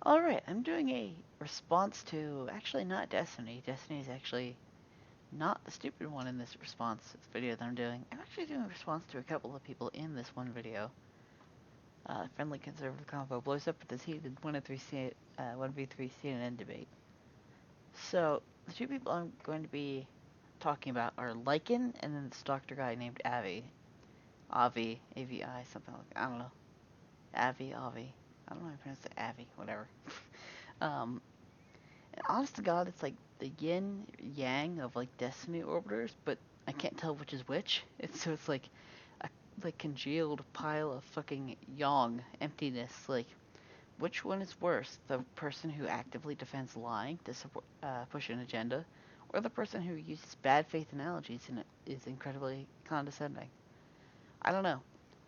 Alright, I'm doing a response to, actually not Destiny. Destiny is actually not the stupid one in this response video that I'm doing. I'm actually doing a response to a couple of people in this one video. Friendly conservative combo blows up with this heated 1v3 CNN debate. So, the two people I'm going to be talking about are Lycan and then this doctor guy named Avi. Avi, A-V-I, something like that. I don't know. Avi. I don't know how to pronounce it. Avi, whatever. um, And honest to God, it's like the yin yang of like destiny orbiters, but I can't tell which is which. It's like a like congealed pile of fucking yang emptiness. Like which one is worse? The person who actively defends lying to support, push an agenda, or the person who uses bad faith analogies and is incredibly condescending? I don't know,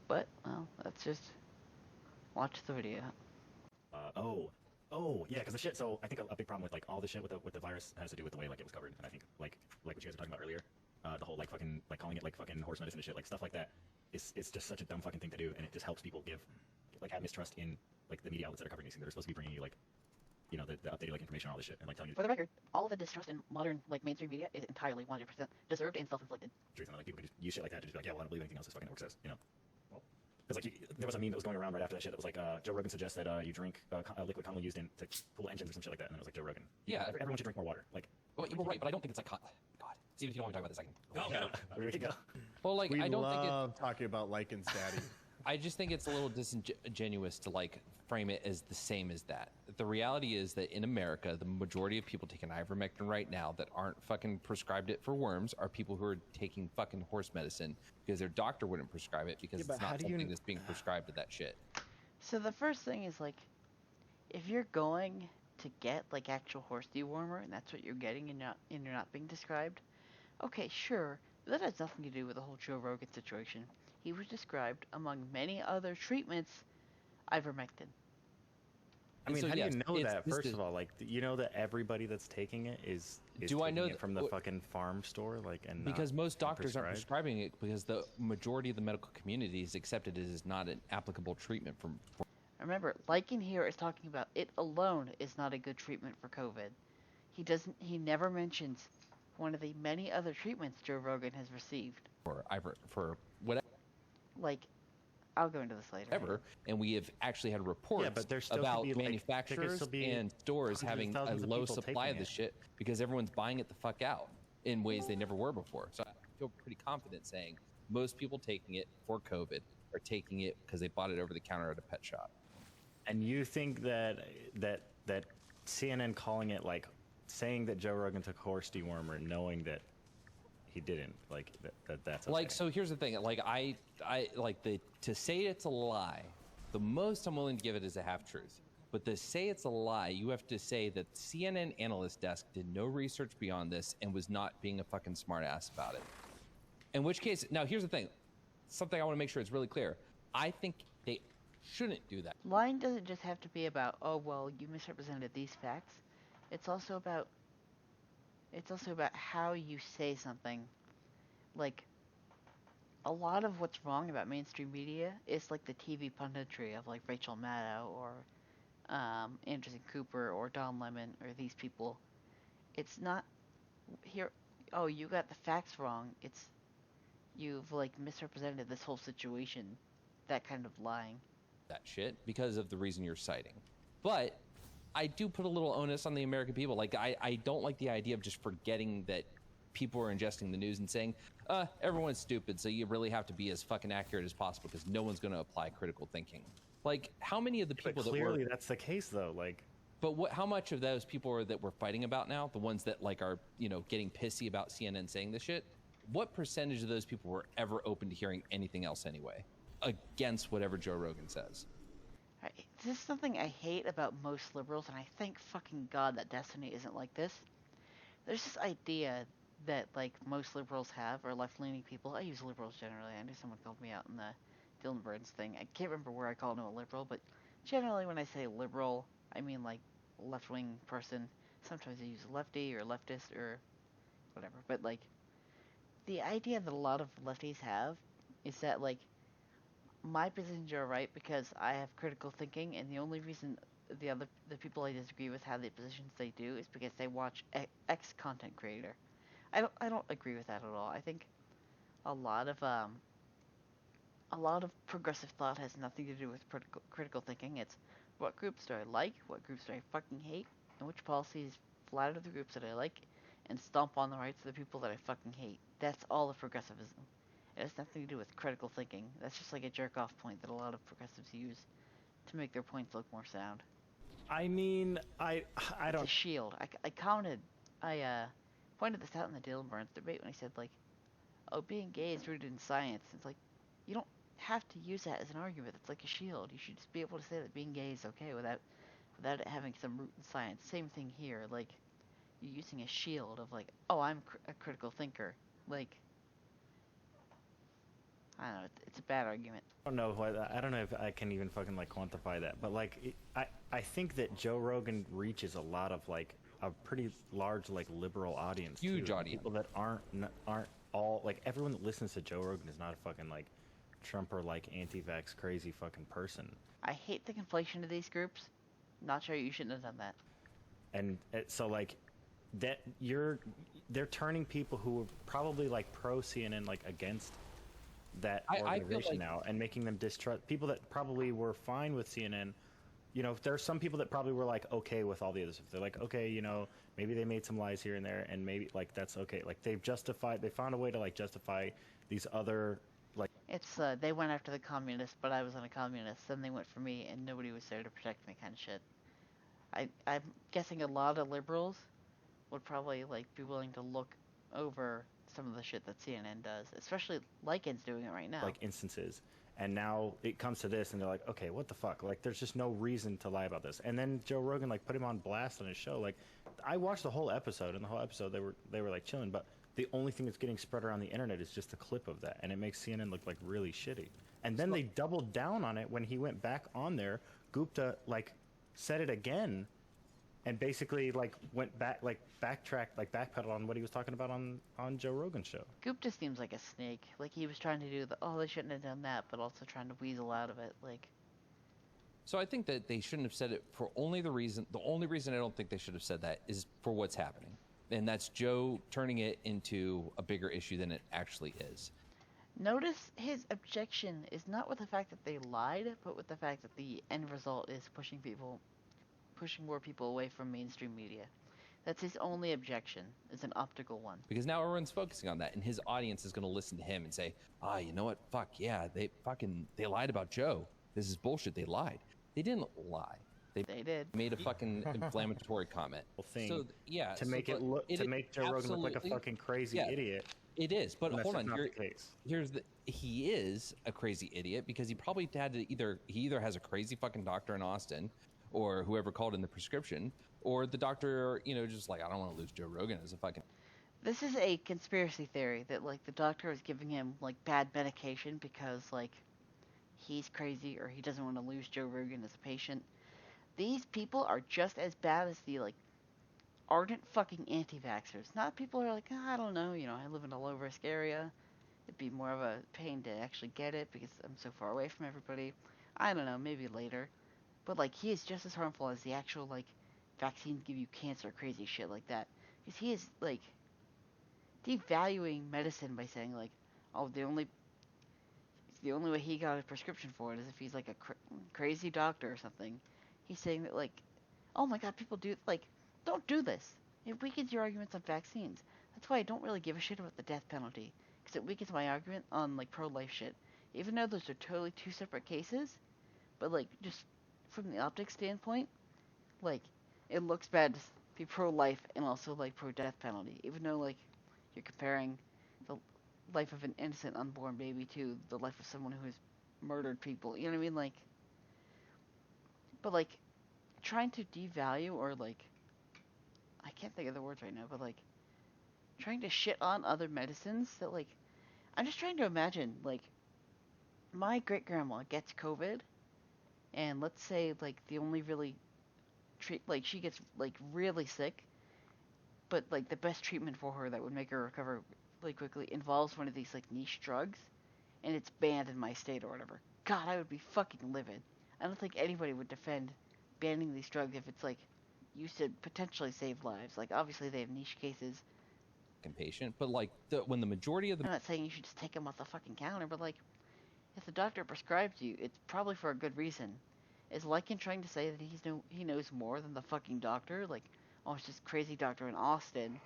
but well, let's just watch the video. Yeah, because the shit. So I think a big problem with like all the shit with the virus has to do with the way like it was covered, and I think like what you guys were talking about earlier, the whole like fucking like calling it like fucking horse medicine and shit, like stuff like that. It's just such a dumb fucking thing to do, and it just helps people have mistrust in like the media outlets that are covering these things. They're supposed to be bringing you like the updated like information on all this shit and like telling you. For the record, all of the distrust in modern like mainstream media is entirely 100% deserved and self-inflicted. Truth, and like people can just use shit like that to just be like, yeah, well, I don't believe anything else this fucking network says, Because like there was a meme that was going around right after that shit that was like Joe Rogan suggests that you drink liquid commonly used to cool engines or some shit like that, and then it was like Joe Rogan. Yeah. Everyone should drink more water. Like. Well, right, but I don't think it's like God. Steve, if you don't want to talk about this, I can. We can go. Well, like We I don't think love talking about Lycan's daddy. I just think it's a little disingenuous to like frame it as the same as that. The reality is that in America, the majority of people taking ivermectin right now that aren't fucking prescribed it for worms are people who are taking fucking horse medicine because their doctor wouldn't prescribe it because it's not something that's being prescribed to that shit. So the first thing is like, if you're going to get like actual horse dewormer and that's what you're getting and you're not being described, okay, sure, but that has nothing to do with the whole Joe Rogan situation. He was described among many other treatments, ivermectin. I mean, So, how do yes, you know that? this First is- of all, like, you know that everybody that's taking it is Do I taking know it that- from the fucking farm store, like, and because not most doctors aren't prescribed? prescribing it because the majority of the medical community is accepted it as not an applicable treatment for Remember, Lycan here is talking about it alone is not a good treatment for COVID. He never mentions one of the many other treatments Joe Rogan has received. for whatever. Like, I'll go into this later. And we have actually had reports but there still could about be, like, there could manufacturers still be and stores hundreds of having a thousands of low people supply of taking this it. shit because everyone's buying it the fuck out in ways they never were before. So I feel pretty confident saying most people taking it for COVID are taking it because they bought it over the counter at a pet shop. And you think that CNN calling it, like, saying that Joe Rogan took horse dewormer, knowing that he didn't, like, that's okay. Like, so here's the thing. Like, I like to say it's a lie. The most I'm willing to give it is a half truth. But to say it's a lie, you have to say that CNN analyst desk did no research beyond this and was not being a fucking smartass about it. In which case, now here's the thing. Something I want to make sure it's really clear. I think they shouldn't do that. Lying doesn't just have to be about, oh well, you misrepresented these facts. It's also about how you say something. Like, a lot of what's wrong about mainstream media is like the TV punditry of like Rachel Maddow or Anderson Cooper or Don Lemon or these people. It's not here. Oh, you got the facts wrong. It's you've like misrepresented this whole situation. That kind of lying. That shit because of the reason you're citing. But I do put a little onus on the American people. Like, I don't like the idea of just forgetting that people are ingesting the news and saying, everyone's stupid, so you really have to be as fucking accurate as possible because no one's going to apply critical thinking. Like, how many of the people But clearly that's the case, though. Like, but how much of those people are that we're fighting about now, the ones that like are, getting pissy about CNN saying this shit, what percentage of those people were ever open to hearing anything else anyway, against whatever Joe Rogan says? This is something I hate about most liberals, and I thank fucking God that Destiny isn't like this. There's this idea that like most liberals have, or left-leaning people. I use liberals generally. I knew someone called me out in the Dylan Burns thing. I can't remember where I called him a liberal, but generally when I say liberal, I mean like left-wing person. Sometimes I use lefty or leftist or whatever. But like the idea that a lot of lefties have is that like my positions are right because I have critical thinking, and the only reason the people I disagree with have the positions they do is because they watch X content creator. I don't agree with that at all. I think a lot of um a lot of progressive thought has nothing to do with critical thinking. It's what groups do I like, what groups do I fucking hate, and which policies flatter the groups that I like and stomp on the rights of the people that I fucking hate. That's all of progressivism. It has nothing to do with critical thinking. That's just like a jerk off point that a lot of progressives use to make their points look more sound. I mean, I It's don't. a shield. I commented, I pointed this out in the Dylan Burns debate when I said, like, oh, being gay is rooted in science. It's like, you don't have to use that as an argument. It's like a shield. You should just be able to say that being gay is okay without it having some root in science. Same thing here. Like, you're using a shield of, like, oh, I'm a critical thinker. Like, I don't know. It's a bad argument. I don't know if I can even fucking like quantify that, but like I think that Joe Rogan reaches a lot of like a pretty large like liberal audience. Huge too. audience. People that aren't all like everyone that listens to Joe Rogan is not a fucking like Trump or like anti-vax crazy fucking person. I hate the conflation of these groups. Not sure you shouldn't have done that. And so like that they're turning people who are probably like pro CNN like against that I feel organization like- now and making them distrust people that probably were fine with CNN. You know, there are some people that probably were like okay with all the other stuff. They're like, okay, you know, maybe they made some lies here and there, and maybe like that's okay. Like they found a way to like justify these other like. It's they went after the communists, but I wasn't a communist. Then they went for me, and nobody was there to protect me, kind of shit. I'm guessing a lot of liberals would probably like be willing to look over some of the shit that CNN does, especially Lycan's doing it right now. Like instances, and now it comes to this and they're like, okay, what the fuck, like there's just no reason to lie about this. And then Joe Rogan like put him on blast on his show. Like I watched the whole episode, and the whole episode they were like chilling, but the only thing that's getting spread around the internet is just a clip of that, and it makes CNN look like really shitty. And then they doubled down on it when he went back on there. Gupta like said it again and basically like went back, like backtracked, like backpedaled on what he was talking about on Joe Rogan's show. Gupta seems like a snake. Like he was trying to do the oh they shouldn't have done that, but also trying to weasel out of it. Like So I think that they shouldn't have said it for the only reason I don't think they should have said that is for what's happening. And that's Joe turning it into a bigger issue than it actually is. notice his objection is not with the fact that they lied, but with the fact that the end result is pushing more people away from mainstream media. That's his only objection, is an optical one. Because now everyone's focusing on that, and his audience is going to listen to him and say, you know what? Fuck yeah, they lied about Joe. This is bullshit. They lied. They didn't lie. They did. Made a fucking inflammatory comment. Thing So yeah, to make it look to make Joe Rogan look like a fucking crazy idiot. It is, but And that's hold just on. not the case. He is a crazy idiot because he probably had to either has a crazy fucking doctor in Austin, or whoever called in the prescription, or the doctor, just like, I don't want to lose Joe Rogan as a fucking. This is a conspiracy theory that like the doctor is giving him like bad medication because like he's crazy or he doesn't want to lose Joe Rogan as a patient. These people are just as bad as the like ardent fucking anti-vaxxers. Not people who are like, I don't know, I live in a low risk area. It'd be more of a pain to actually get it because I'm so far away from everybody. I don't know, maybe later. But like he is just as harmful as the actual like vaccines give you cancer, crazy shit like that. Because he is like devaluing medicine by saying like, oh, the only way he got a prescription for it is if he's like a crazy doctor or something. He's saying that like, oh my god, people do like, don't do this. It weakens your arguments on vaccines. That's why I don't really give a shit about the death penalty, because it weakens my argument on like pro-life shit. Even though those are totally two separate cases, but like just from the optics standpoint, like it looks bad to be pro-life and also like pro-death penalty, even though like you're comparing the life of an innocent unborn baby to the life of someone who has murdered people. You know what I mean? Like, but like trying to devalue or like I can't think of the words right now, but like trying to shit on other medicines that like I'm just trying to imagine like my great grandma gets COVID and let's say like the only really like she gets like really sick, but like the best treatment for her that would make her recover really quickly involves one of these like niche drugs and it's banned in my state or whatever. God, I would be fucking livid. I don't think anybody would defend banning these drugs if it's like used to potentially save lives. Like obviously they have niche cases. Patient, but like when the majority of the I'm not saying you should just take them off the fucking counter, but like if the doctor prescribes you, it's probably for a good reason. Is Lycan trying to say that he knows more than the fucking doctor? Like, oh, it's just crazy doctor in Austin.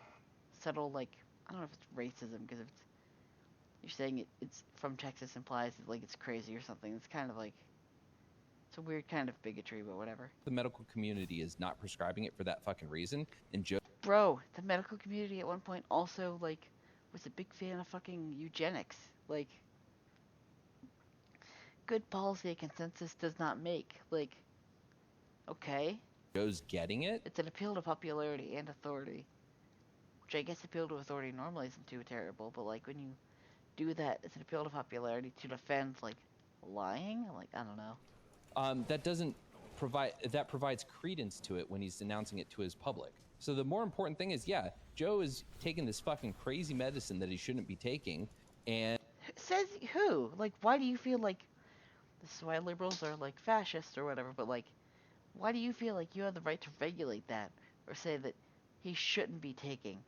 Subtle, like, I don't know if it's racism, because if you're saying it's from Texas implies that, like, it's crazy or something. It's kind of like, it's a weird kind of bigotry, but whatever. the medical community is not prescribing it for that fucking reason, and Joe... Bro, the medical community at one point also, like, was a big fan of fucking eugenics. Like, good policy a consensus does not make. Like, okay. Joe's getting it. It's an appeal to popularity and authority. Which I guess appeal to authority normally isn't too terrible, but like when you do that, it's an appeal to popularity to defend like lying. Like I don't know. That doesn't provide, that provides credence to it when he's announcing it to his public. So the more important thing is, yeah, Joe is taking this fucking crazy medicine that he shouldn't be taking, and Says who? Like, why do you feel like this is why liberals are like fascists or whatever? But like, why do you feel like you have the right to regulate that or say that he shouldn't be taking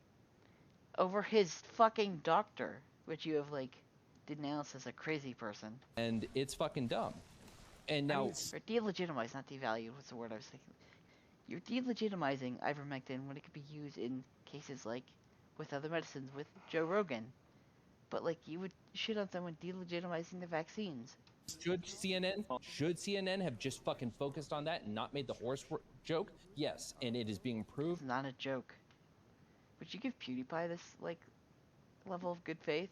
over his fucking doctor, which you have like denounced as a crazy person? and it's fucking dumb. And now, Or delegitimize, not devalue. What's the word I was thinking? You're delegitimizing ivermectin when it could be used in cases like with other medicines with Joe Rogan. But like you would shit on someone delegitimizing the vaccines. should CNN have just fucking focused on that and not made the horse joke? Yes, and it is being proved. It's not a joke. Would you give PewDiePie this like level of good faith?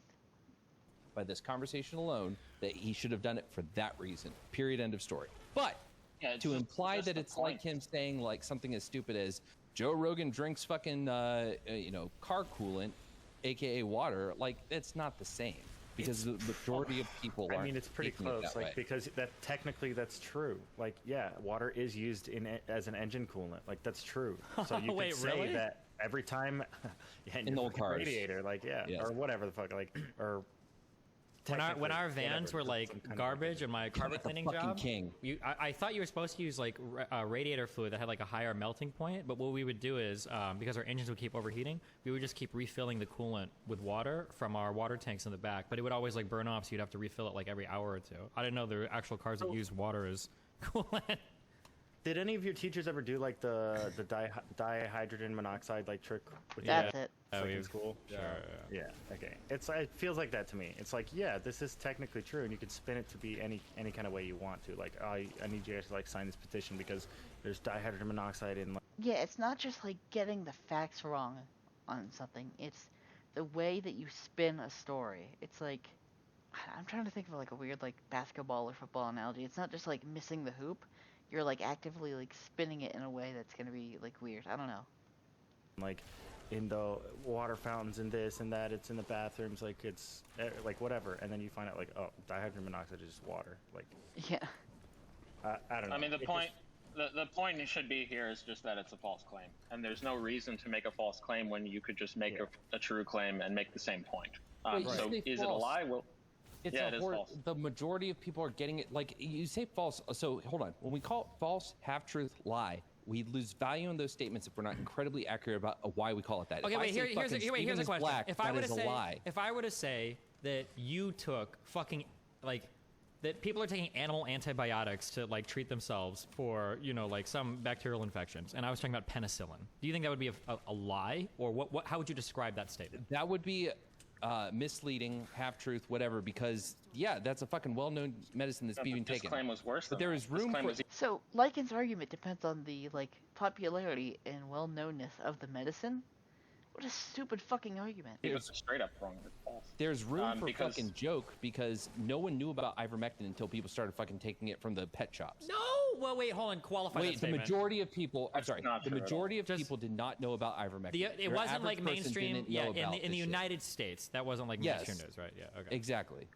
By this conversation alone, that he should have done it for that reason. Period. End of story. But Yeah, to imply just that the it's like point. him saying like something as stupid as Joe Rogan drinks fucking car coolant, aka water, like it's not the same because the majority of people I aren't mean, it's pretty taking it close, that like way. because that technically that's true. Like, yeah, water is used as an engine coolant. Like, that's true. So you Wait, could say really? that every time, yeah, In your the old fucking cars. radiator, like, yeah, Yes. or whatever the fuck, like, or When our technically, vans whatever, were some like kind of garbage and my carpet the cleaning fucking job, king. I thought you were supposed to use like radiator fluid that had like a higher melting point. But what we would do is because our engines would keep overheating, we would just keep refilling the coolant with water from our water tanks in the back. But it would always like burn off, so you'd have to refill it like every hour or two. I didn't know there were actual cars that used water as coolant. Did any of your teachers ever do like the dihydrogen monoxide like trick with That's your it. like, in we've- school? Sure. Yeah. Okay. It feels like that to me. It's like, yeah, this is technically true, and you can spin it to be any kind of way you want to. Like, I need you guys to like sign this petition because there's dihydrogen monoxide in. Like, Yeah, it's not just like getting the facts wrong on something. It's the way that you spin a story. It's like I'm trying to think of like a weird like basketball or football analogy. It's not just like missing the hoop. You're like actively like spinning it in a way that's gonna be like weird. I don't know. like in the water fountains and this and that, it's in the bathrooms, like it's like whatever, and then you find out like, oh, dihydrogen monoxide is just water. Like, Yeah. I don't know. I mean, the It point, the point should be here is just that it's a false claim, and there's no reason to make a false claim when you could just make Yeah. a true claim and make the same point. Wait, you So say is it a false. lie? Well, It's Yeah, a it is hor- false. The majority of people are getting it. Like you say false. So hold on. When we call it false, half truth, lie, we lose value in those statements if we're not incredibly accurate about why we call it that. Okay, If I wait. say Here's fucking a Steven is question. black, If I that were to is a say, lie. if I were to say that you took fucking like that people are taking animal antibiotics to like treat themselves for like some bacterial infections, and I was talking about penicillin, do you think that would be a lie, or what? How would you describe that statement? That would be misleading, half truth, whatever. Because yeah, that's a fucking well-known medicine that's being this taken. claim was worse. But than there that. is This room claim for- was So Lycan's argument depends on the like popularity and well-knownness of the medicine. What a stupid fucking argument. even straight up wrong. It's false. There's room for because- fucking joke because no one knew about ivermectin until people started fucking taking it from the pet shops. No. Well, wait. Hold on. Qualify that Wait, the statement. majority of people. I'm That's sorry. not The true at all. majority of Just- people did not know about ivermectin. It Your wasn't average like person mainstream. didn't Yeah, know in about the this shit. United States, that wasn't like Yes. mainstream news, right? Yeah. Okay. Exactly.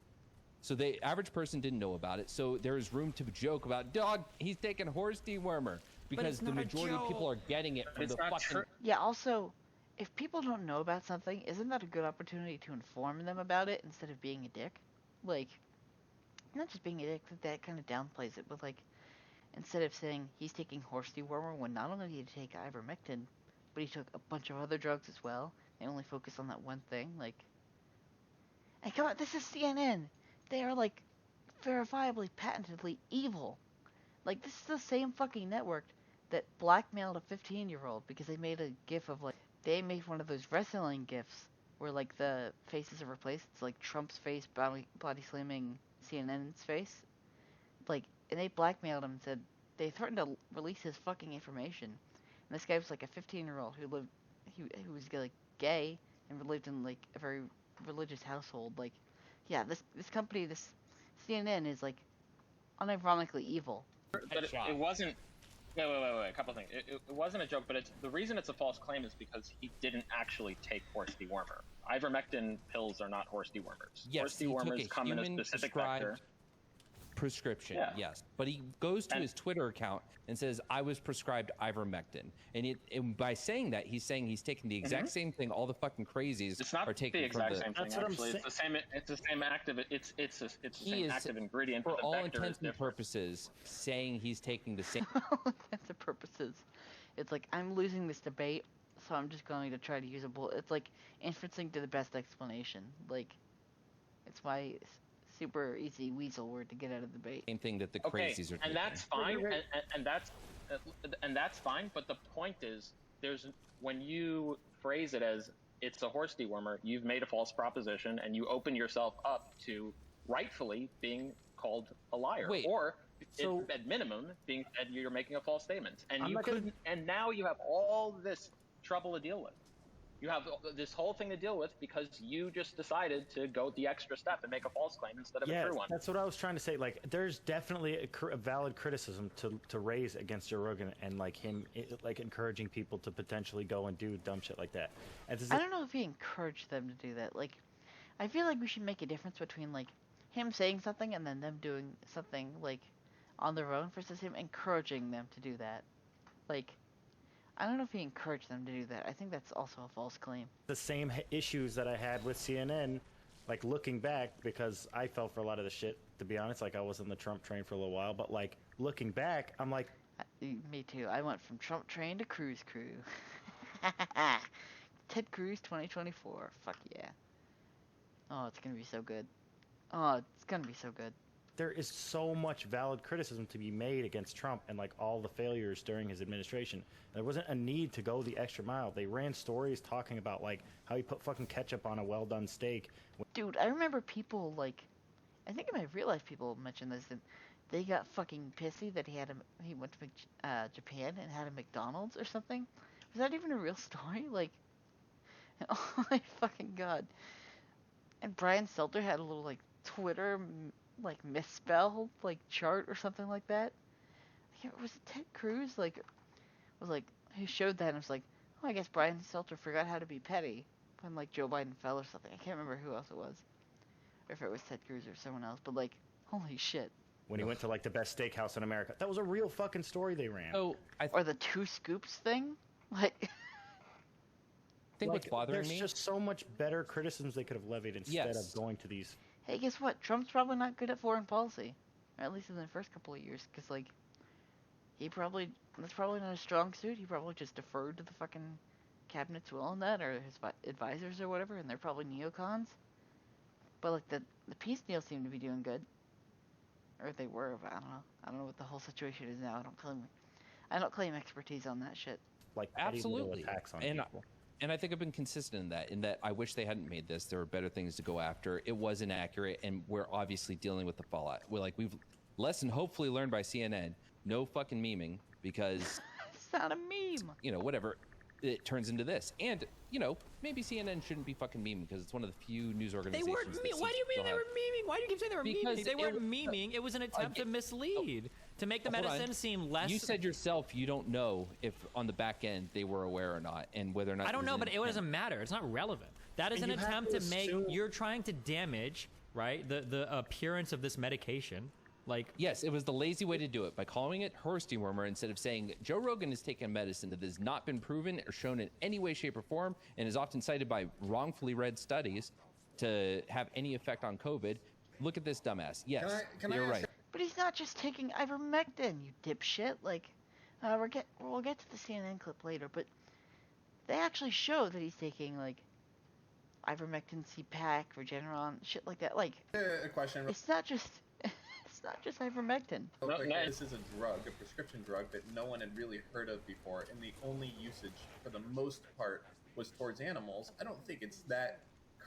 So the average person didn't know about it. So there is room to joke about dog. He's taking horse dewormer because it's the not a majority of people joke. are getting it from It's the not fucking. true. Yeah, also, if people don't know about something, isn't that a good opportunity to inform them about it instead of being a dick? Like, not just being a dick, that kind of downplays it, but like, instead of saying he's taking horse dewormer when not only did he take ivermectin, but he took a bunch of other drugs as well. They only focus on that one thing. Like, and come on, this is CNN. They are like verifiably, patentedly evil. Like, this is the same fucking network that blackmailed a 15-year-old because they made a gif of, like, they made one of those wrestling gifs where, like, the faces are replaced. It's like Trump's face body slamming CNN's face. Like, and they blackmailed him and said they threatened to release his fucking information. And this guy was like a 15-year-old who was like gay and lived in like a very religious household. Like, yeah, this company, this CNN is like unironically evil. But it wasn't. Wait. A couple things. It wasn't a joke, but the reason it's a false claim is because he didn't actually take horse dewormer. Ivermectin pills are not horse dewormers. Yes, horse dewormers come in a specific vector. Prescription, Yeah. yes, but he goes to his Twitter account and says, "I was prescribed ivermectin," and by saying that, he's saying he's taking the exact same thing all the fucking crazies It's not are taking the exact from same thing. Actually, it's the same. It's the same active. It's the same active ingredient. For but the all vector intents is and different. purposes, saying he's taking the same. For all intents and purposes, it's like I'm losing this debate, so I'm just going to try to use a bullet. It's like inferencing to the best explanation. Like, it's my super easy weasel word to get out of the debate. Same thing that the Okay, crazies are and taking. that's fine, and that's fine. But the point is, when you phrase it as it's a horse dewormer, you've made a false proposition, and you open yourself up to rightfully being called a liar, or at minimum being said you're making a false statement, and and now you have all this trouble to deal with. You have this whole thing to deal with because you just decided to go the extra step and make a false claim instead of a true one. That's what I was trying to say. Like, there's definitely a valid criticism to raise against Joe Rogan and like him, like encouraging people to potentially go and do dumb shit like that. And I don't know if he encouraged them to do that. Like, I feel like we should make a difference between like him saying something and then them doing something like on their own versus him encouraging them to do that. Like, I don't know if he encouraged them to do that. I think that's also a false claim. The same issues that I had with CNN, like looking back, because I fell for a lot of the shit, to be honest. Like, I was in the Trump train for a little while, but like looking back, I'm like, me too. I went from Trump train to Cruise Crew. Ted Cruz 2024. Fuck yeah. Oh, it's gonna be so good. Oh, it's gonna be so good. there is so much valid criticism to be made against Trump and like all the failures during his administration. There wasn't a need to go the extra mile. They ran stories talking about like how he put fucking ketchup on a well done steak. Dude, I remember people like, I think in my real life people mentioned this, that they got fucking pissy that he went to Japan and had a McDonald's or something. Was that even a real story? Like, oh my fucking god. And Brian Stelter had a little like Twitter like misspell like chart or something like that. I can't, was it Ted Cruz was like who showed that and was like, oh, I guess Brian Stelter forgot how to be petty when like Joe Biden fell or something. I can't remember who else it was, or if it was Ted Cruz or someone else. But like, holy shit. When he went to like the best steakhouse in America, that was a real fucking story they ran. Oh, or the 2 scoops thing, like. I think what's bothering me. There's just so much better criticisms they could have levied instead of going to these. Hey, guess what? Trump's probably not good at foreign policy, or at least in the first couple of years, because like, that's probably not a strong suit. He probably just deferred to the fucking cabinet's will on that, or his advisors or whatever, and they're probably neocons. But like the peace deal seemed to be doing good, or they were. But I don't know. I don't know what the whole situation is now. I don't claim expertise on that shit. Like Absolutely. Attacks on and people. And I think I've been consistent in that I wish they hadn't made this. There were better things to go after. It was inaccurate, and we're obviously dealing with the fallout. We've lesson hopefully learned by CNN. No fucking memeing, because it's not a meme. Whatever. It turns into this. And, maybe CNN shouldn't be fucking memeing because it's one of the few news organizations. They weren't memeing. Why do you mean they were memeing? Why do you keep saying they were memeing? They weren't memeing. It was an attempt to mislead, to make the medicine seem less. You said yourself you don't know if on the back end they were aware or not, and whether or not. I don't know, but it doesn't matter. It's not relevant. That is an attempt to make. You're trying to damage, right, the appearance of this medication. Like, yes, it was the lazy way to do it by calling it horse dewormer instead of saying Joe Rogan is taking medicine that has not been proven or shown in any way, shape, or form, and is often cited by wrongfully read studies to have any effect on COVID. Look at this dumbass. Yes, you're right. But he's not just taking ivermectin, you dipshit. Like, we'll get to the CNN clip later, but they actually show that he's taking like ivermectin, C-Pack, Regeneron, shit like that. Like, A question. it's not just it's not just ivermectin. Real quick, no. this is a drug, a prescription drug that no one had really heard of before, and the only usage, for the most part, was towards animals. I don't think it's that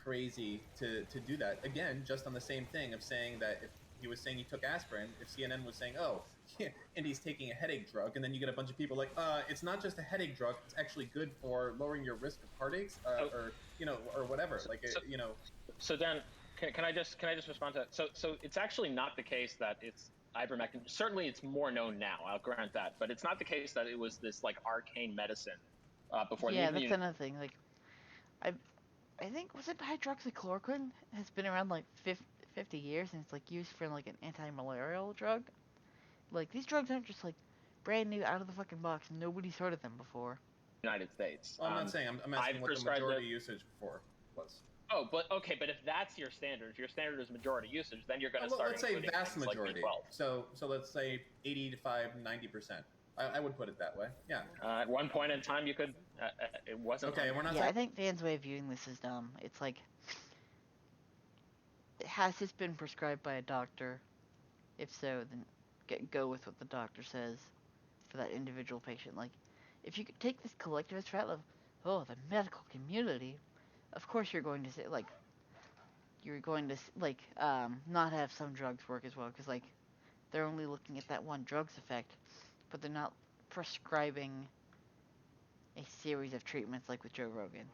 crazy to do that. Again, just on the same thing of saying that if he was saying he took aspirin, if CNN was saying, oh, yeah, and he's taking a headache drug, and then you get a bunch of people like, it's not just a headache drug, it's actually good for lowering your risk of heartaches, or, you know, or whatever. You know. So then, can I just respond to that? So it's actually not the case that it's ivermectin. Certainly, it's more known now. I'll grant that, but it's not the case that it was this like arcane medicine before. Yeah, that's another thing. Like, I think, was it hydroxychloroquine has been around like 50 years, and it's like used for like an anti-malarial drug. Like, these drugs aren't just like brand new out of the fucking box. Nobody's heard of them before. United States. Well, I'm not saying. I'm asking what the majority usage before was. Oh, but okay, but if that's your standard, if your standard is majority usage, then you're going to start. Let's say vast things majority. Like so let's say 90%. I would put it that way. Yeah. At one point in time, you could. It wasn't. Okay, we're not. Yeah, I think Dan's way of viewing this is dumb. It's like, has this been prescribed by a doctor? If so, then go with what the doctor says for that individual patient. Like, if you could take this collectivist route of, oh, the medical community, of course you're going to say, like, not have some drugs work as well, because, like, they're only looking at that one drug's effect, but they're not prescribing a series of treatments like with Joe Rogan.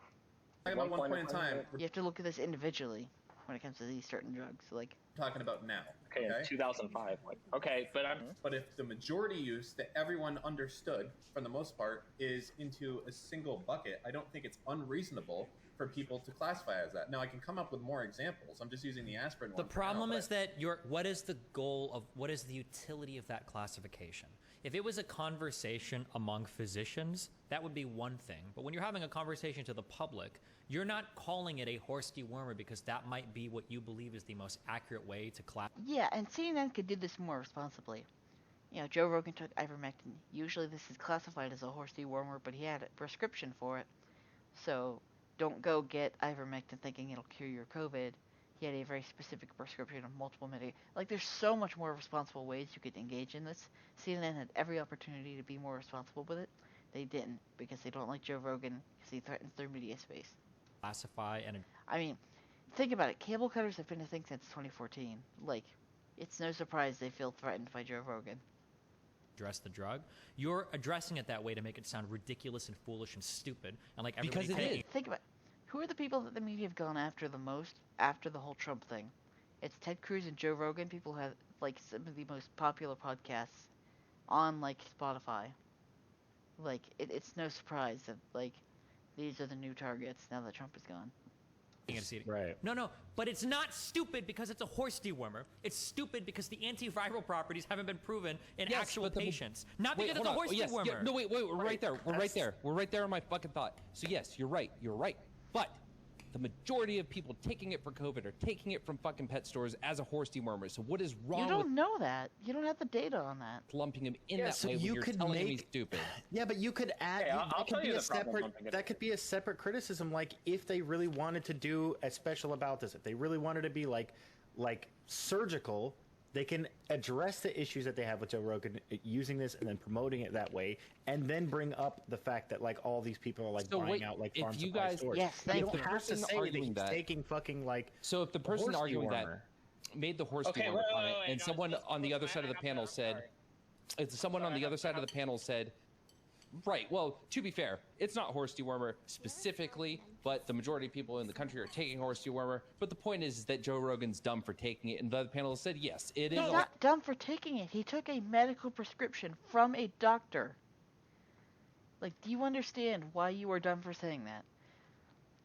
Talking about one point in time. You have to look at this individually when it comes to these certain drugs. Like, Talking about now. Okay, in 2005. Like, okay, but But if the majority use that everyone understood, for the most part, is into a single bucket, I don't think it's unreasonable for people to classify as that. Now, I can come up with more examples. I'm just using the aspirin one. The problem is that what is the goal of, what is the utility of that classification? If it was a conversation among physicians, that would be one thing. But when you're having a conversation to the public, you're not calling it a horse dewormer because that might be what you believe is the most accurate way to classify. yeah, and CNN could do this more responsibly. You know, Joe Rogan took ivermectin. Usually this is classified as a horse dewormer, but he had a prescription for it. So don't go get ivermectin thinking it'll cure your COVID. He had a very specific prescription of multiple medications. Like, there's so much more responsible ways you could engage in this. CNN had every opportunity to be more responsible with it. They didn't, because they don't like Joe Rogan, because he threatens their media space. Classify and I mean, think about it. Cable cutters have been a thing since 2014. Like, it's no surprise they feel threatened by Joe Rogan. address the drug. You're addressing it that way to make it sound ridiculous and foolish and stupid, and like everybody Because it taking is. Think about it. Who are the people that the media have gone after the most after the whole Trump thing? It's Ted Cruz and Joe Rogan. People who have like some of the most popular podcasts on like Spotify. Like, it's no surprise that like these are the new targets now that Trump is gone. Right. No, but it's not stupid because it's a horse dewormer. It's stupid because the antiviral properties haven't been proven in Yes, actual but the- patients. Not Wait, because it's a hold on. horse Yes, dewormer. yeah, no, wait, we're right there. We're right there. We're right there on my fucking thought. So yes, you're right. But the majority of people taking it for COVID are taking it from fucking pet stores as a horse dewormer. So what is wrong You with don't know that. You don't have the data on that. lumping him in Yeah, that so way when you you're could telling him make- he's stupid? Yeah, but you could add. Okay, I'll that could tell be you a the problem separate. lumping it That in. could be a separate criticism. Like if they really wanted to do a special about this, if they really wanted to be like surgical, they can address the issues that they have with Joe Rogan using this and then promoting it that way, and then bring up the fact that like all these people are like So buying wait, out like if farm you supply guys- stores. Yes, You thank don't you. have to Person say that arguing he's that- taking fucking like. So if the person horse arguing that dewormer. made the horse Okay, dewormer wait, comment, wait, and guys, someone let's- on the other I side of the have panel to- said, sorry. it's someone on the other side of the panel said, right, well, to be fair, it's not horse dewormer specifically, but the majority of people in the country are taking horse dewormer. But the point is that Joe Rogan's dumb for taking it, and the other panel said, yes, it is. He's not dumb for taking it. He took a medical prescription from a doctor. Like, do you understand why you are dumb for saying that?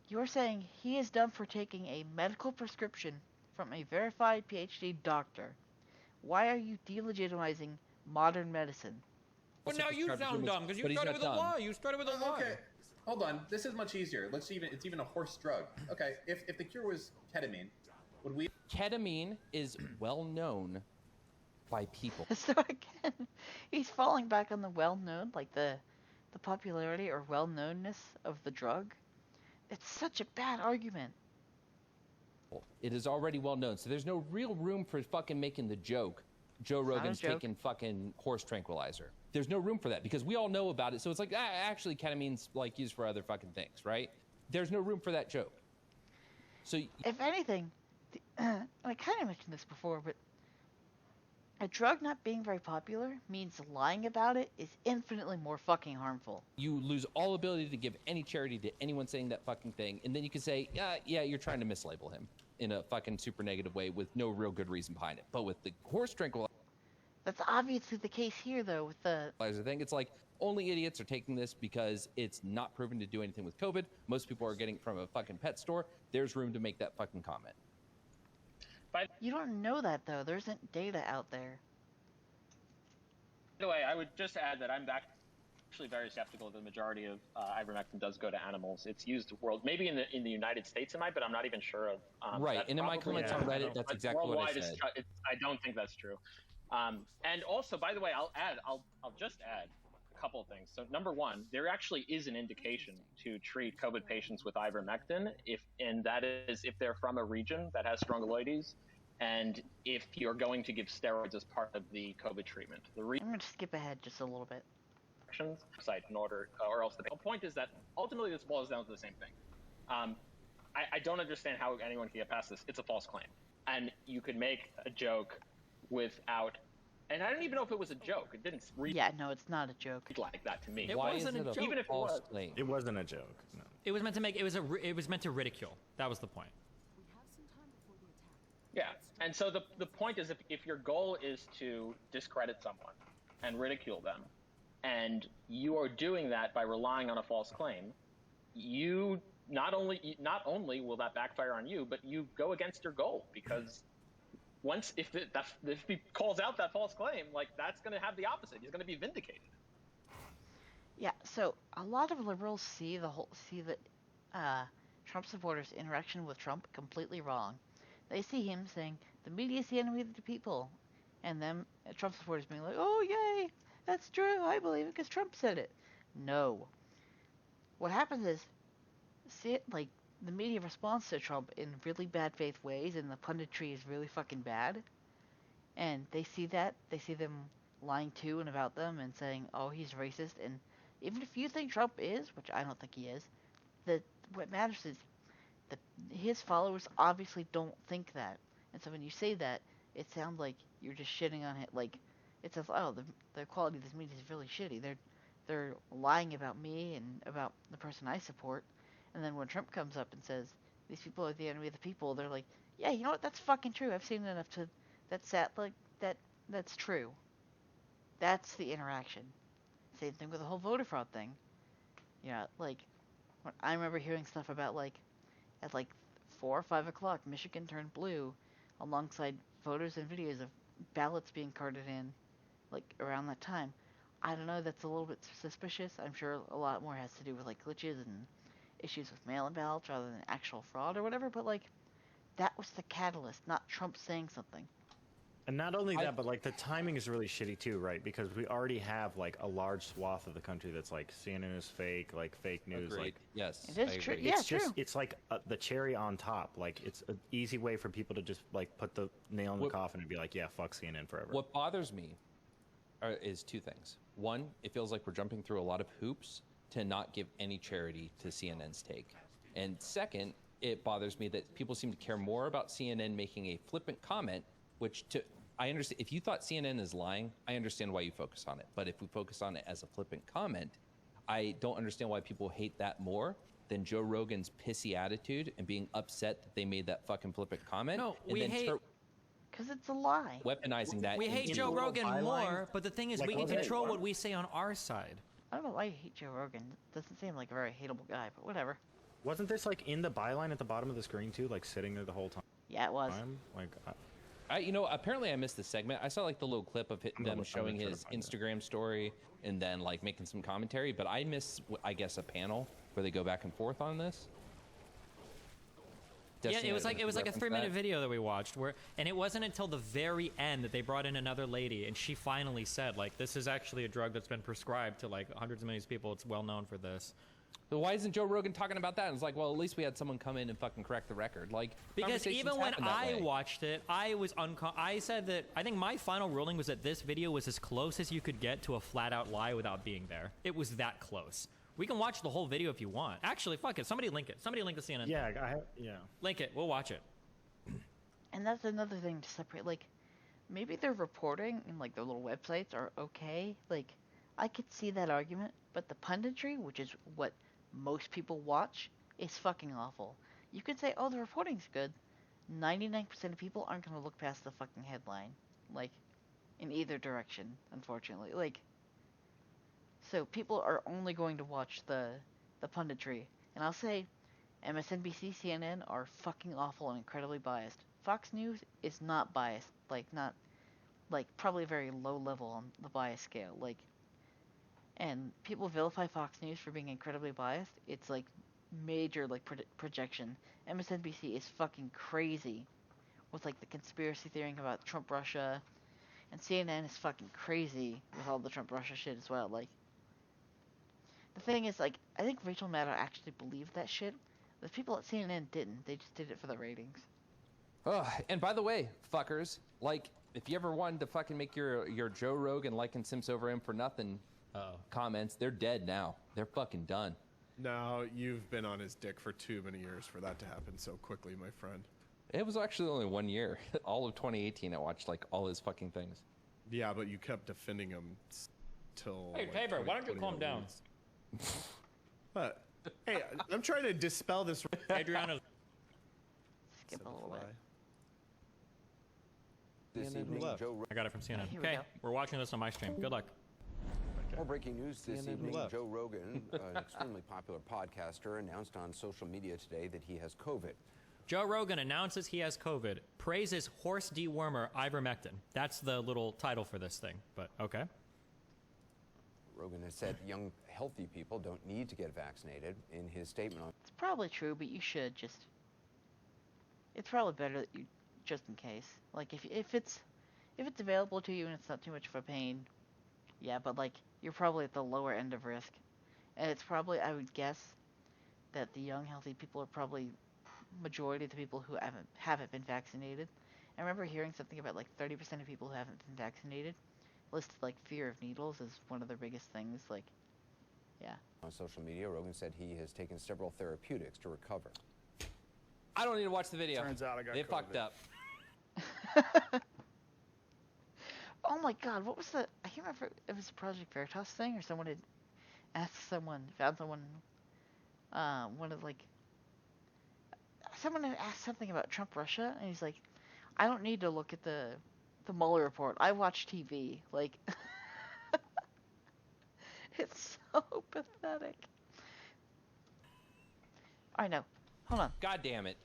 You're saying he is dumb for taking a medical prescription from a verified PhD doctor. Why are you delegitimizing modern medicine? But now you sound dumb because you But he's started with not a dumb. lie. You started with a lie. Okay, hold on. This is much easier. It's even a horse drug. Okay, if the cure was ketamine, would we? Ketamine is well known by people. So again, he's falling back on the well-known, like the popularity or well-knownness of the drug. It's such a bad argument. It is already well known, so there's no real room for fucking making the joke. Joe Rogan's taking fucking horse tranquilizer. There's no room for that because we all know about it. So it's like, actually, ketamine's like used for other fucking things, right? There's no room for that joke. So if anything, I kind of mentioned this before, but a drug not being very popular means lying about it is infinitely more fucking harmful. You lose all ability to give any charity to anyone saying that fucking thing, and then you can say, yeah, you're trying to mislabel him in a fucking super negative way with no real good reason behind it. But with the horse tranquilizer That's obviously the case here, though, with the thing, it's like only idiots are taking this because it's not proven to do anything with COVID. Most people are getting it from a fucking pet store. There's room to make that fucking comment. You don't know that, though. There isn't data out there. By the way, I would just add that I'm actually very skeptical that the majority of ivermectin does go to animals. It's used maybe in the United States it might, but I'm not even sure of. Right, and in my comments on Reddit, that's exactly what I said. I don't think that's true. And also, by the way, I'll just add a couple of things. So number one, there actually is an indication to treat COVID patients with ivermectin, and that is if they're from a region that has strongyloides, and if you're going to give steroids as part of the COVID treatment. I'm going to skip ahead just a little bit. Site in order, or else the point is that ultimately this boils down to the same thing. I don't understand how anyone can get past this. It's a false claim, and you could make a joke without. And I don't even know if it was a joke. It didn't read. Yeah, no, it's not a joke. Like that to me. Why isn't it a even if false claim? It wasn't a joke. No. It was meant to make it was meant to ridicule. That was the point. Yeah, and so the point is if your goal is to discredit someone and ridicule them, and you are doing that by relying on a false claim, you not only will that backfire on you, but you go against your goal because if he calls out that false claim, like that's going to have the opposite. He's going to be vindicated. Yeah, so a lot of liberals see the Trump supporters' interaction with Trump completely wrong. They see him saying the media is the enemy of the people, and them Trump supporters being like, "Oh yay, that's true. I believe it because Trump said it." No. What happens is, like the media responds to Trump in really bad faith ways, and the punditry is really fucking bad. And they see that, they see them lying to and about them and saying, "Oh, he's racist." And even if you think Trump is, which I don't think he is, what matters is his followers obviously don't think that. And so when you say that, it sounds like you're just shitting on it. Like it says, "Oh, the quality of this media is really shitty. They're lying about me and about the person I support." And then when Trump comes up and says these people are the enemy of the people, they're like, "Yeah, you know what? That's fucking true. I've seen enough to that's true." That's the interaction. Same thing with the whole voter fraud thing. Yeah, like when I remember hearing stuff about like at like 4 or 5 o'clock, Michigan turned blue, alongside photos and videos of ballots being carted in, like around that time. I don't know. That's a little bit suspicious. I'm sure a lot more has to do with like glitches and issues with mail-in ballots rather than actual fraud or whatever. But like, that was the catalyst, not Trump saying something. And not only that, but like the timing is really shitty too, right? Because we already have like a large swath of the country that's like CNN is fake, like fake news. Agreed. Like yes, it is true. Yeah, it's true. just it's like the cherry on top. Like it's an easy way for people to just like put the nail in the coffin and be like, yeah, fuck CNN forever. What bothers me is two things. One, it feels like we're jumping through a lot of hoops to not give any charity to CNN's take. And second, it bothers me that people seem to care more about CNN making a flippant comment, I understand. If you thought CNN is lying, I understand why you focus on it. But if we focus on it as a flippant comment, I don't understand why people hate that more than Joe Rogan's pissy attitude and being upset that they made that fucking flippant comment. No, and we then hate... Because it's a lie. Weaponizing that. We hate Joe Rogan more, but the thing is, Like, we can okay, control what? what we say on our side. I don't know why you hate Joe Rogan. Doesn't seem like a very hateable guy, but whatever. Wasn't this like in the byline at the bottom of the screen too, like sitting there the whole time? Yeah, it was. Like, apparently I missed the segment. I saw like the little clip of them showing his Instagram story and then like making some commentary, but I missed, I guess, a panel where they go back and forth on this. Destiny Yeah, it was like a referenced 3-minute that. video that we watched and it wasn't until the very end that they brought in another lady and she finally said like this is actually a drug that's been prescribed to like hundreds of millions of people. It's well known for this. But why isn't Joe Rogan talking about that? And it's like, well, at least we had someone come in and fucking correct the record. Like, Because conversations even when happen that I way. watched it, I was I said that I think my final ruling was that this video was as close as you could get to a flat out lie without being there. It was that close. We can watch the whole video if you want. Actually, fuck it. Somebody link it. Somebody link the CNN. Yeah, yeah. Link it. We'll watch it. And that's another thing to separate. Like, maybe their reporting and like their little websites are okay. Like, I could see that argument, but the punditry, which is what most people watch, is fucking awful. You could say, oh, the reporting's good. 99% of people aren't going to look past the fucking headline. Like, in either direction, unfortunately. Like, so people are only going to watch the punditry. And I'll say, MSNBC, CNN are fucking awful and incredibly biased. Fox News is not biased. Like, not, like, probably very low level on the bias scale. Like, and people vilify Fox News for being incredibly biased. It's like major like projection. MSNBC is fucking crazy with like the conspiracy theory about Trump Russia, and CNN is fucking crazy with all the Trump Russia shit as well. Like, the thing is, like, I think Rachel Maddow actually believed that shit. The people at CNN didn't. They just did it for the ratings. Oh, and by the way, fuckers, like, if you ever wanted to fucking make your Joe Rogan Lycan Sims over him for nothing comments, they're dead now. They're fucking done. No, you've been on his dick for too many years for that to happen so quickly, my friend. It was actually only 1 year. All of 2018, I watched, like, all his fucking things. Yeah, but you kept defending him till. Hey, like, Tabor, why don't you 2021 calm down? What? Hey, I'm trying to dispel this. Adriano. Skip a little bit. This CNN evening, left. Joe I got it from CNN. Here we Okay, go. we're watching this on my stream. Good luck. More breaking news this CNN evening. left. Joe Rogan, an extremely popular podcaster, announced on social media today that he has COVID. Joe Rogan announces he has COVID, praises horse dewormer ivermectin. That's the little title for this thing, but okay. Rogan has said young, healthy people don't need to get vaccinated. In his statement on It's probably true, but you should just. It's probably better that you, just in case. Like, if it's available to you and it's not too much of a pain, yeah. But like, you're probably at the lower end of risk, and it's probably, I would guess, that the young, healthy people are probably majority of the people who haven't been vaccinated. I remember hearing something about like 30% of people who haven't been vaccinated listed like fear of needles as one of their biggest things. Like, yeah. social media, Rogan said he has taken several therapeutics to recover. I don't need to watch the video. Turns out I got They COVID. fucked up. Oh my god, what was the... I can't remember if it was a Project Veritas thing or someone had found someone, one of like... Someone had asked something about Trump Russia, and he's like, I don't need to look at the Mueller report. I watch TV. Like, it's so pathetic. I know. Hold on. God damn it.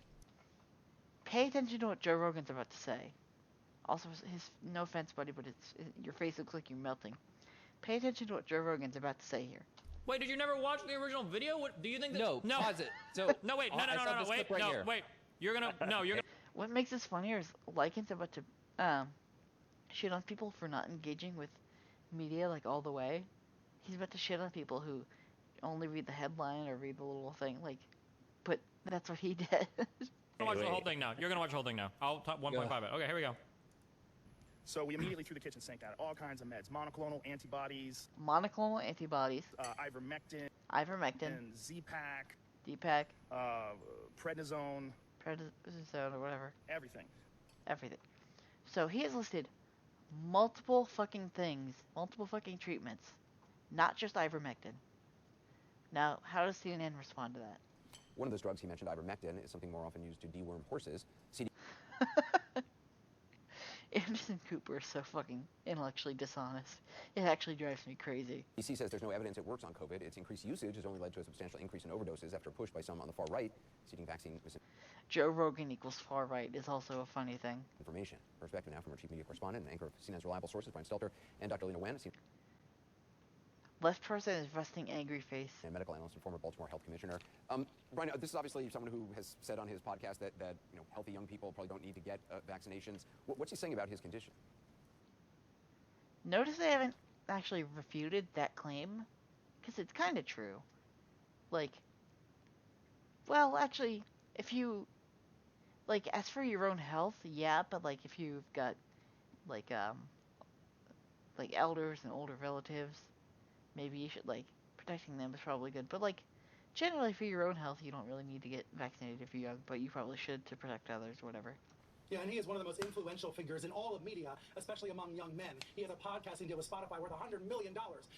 Pay attention to what Joe Rogan's about to say. Also, no offense, buddy, but your face looks like you're melting. Pay attention to what Joe Rogan's about to say here. Wait, did you never watch the original video? What do you think? No, no, pause it. So no, wait, no, I saw this wait, clip right here. wait. You're gonna What makes this funnier is Lycan's about to shit on people for not engaging with media like all the way. He's about to shit on people who only read the headline or read the little thing. Like, but that's what he did. You're gonna watch the whole thing now. You're gonna watch the whole thing now. I'll top 1.5 it. Okay, here we go. So we immediately threw the kitchen sink at it. All kinds of meds, monoclonal antibodies, Monoclonal antibodies, ivermectin, ivermectin, and Z-Pack, D-Pack, prednisone, prednisone or whatever. everything. Everything. So he has listed multiple fucking things, multiple fucking treatments, not just ivermectin. Now, how does CNN respond to that? One of those drugs he mentioned, ivermectin, is something more often used to deworm horses. Anderson Cooper is so fucking intellectually dishonest. It actually drives me crazy. CDC says there's no evidence it works on COVID. Its increased usage has only led to a substantial increase in overdoses after a push by some on the far right, seeking vaccine Joe Rogan equals far right is also a funny thing. information. Perspective now from our chief media correspondent and anchor of CNN's reliable sources, Brian Stelter, and Dr. Lena Wen. Left person is resting angry face. And medical analyst and former Baltimore Health Commissioner. Brian, this is obviously someone who has said on his podcast that healthy young people probably don't need to get vaccinations. What's he saying about his condition? Notice they haven't actually refuted that claim, because it's kind of true. Like, well, actually, if you, like, as for your own health, yeah, but, like, if you've got, like elders and older relatives, maybe you should, like, protecting them is probably good. But, like, generally for your own health, you don't really need to get vaccinated if you're young, but you probably should to protect others or whatever. Yeah, and he is one of the most influential figures in all of media, especially among young men. He has a podcasting deal with Spotify worth $100 million,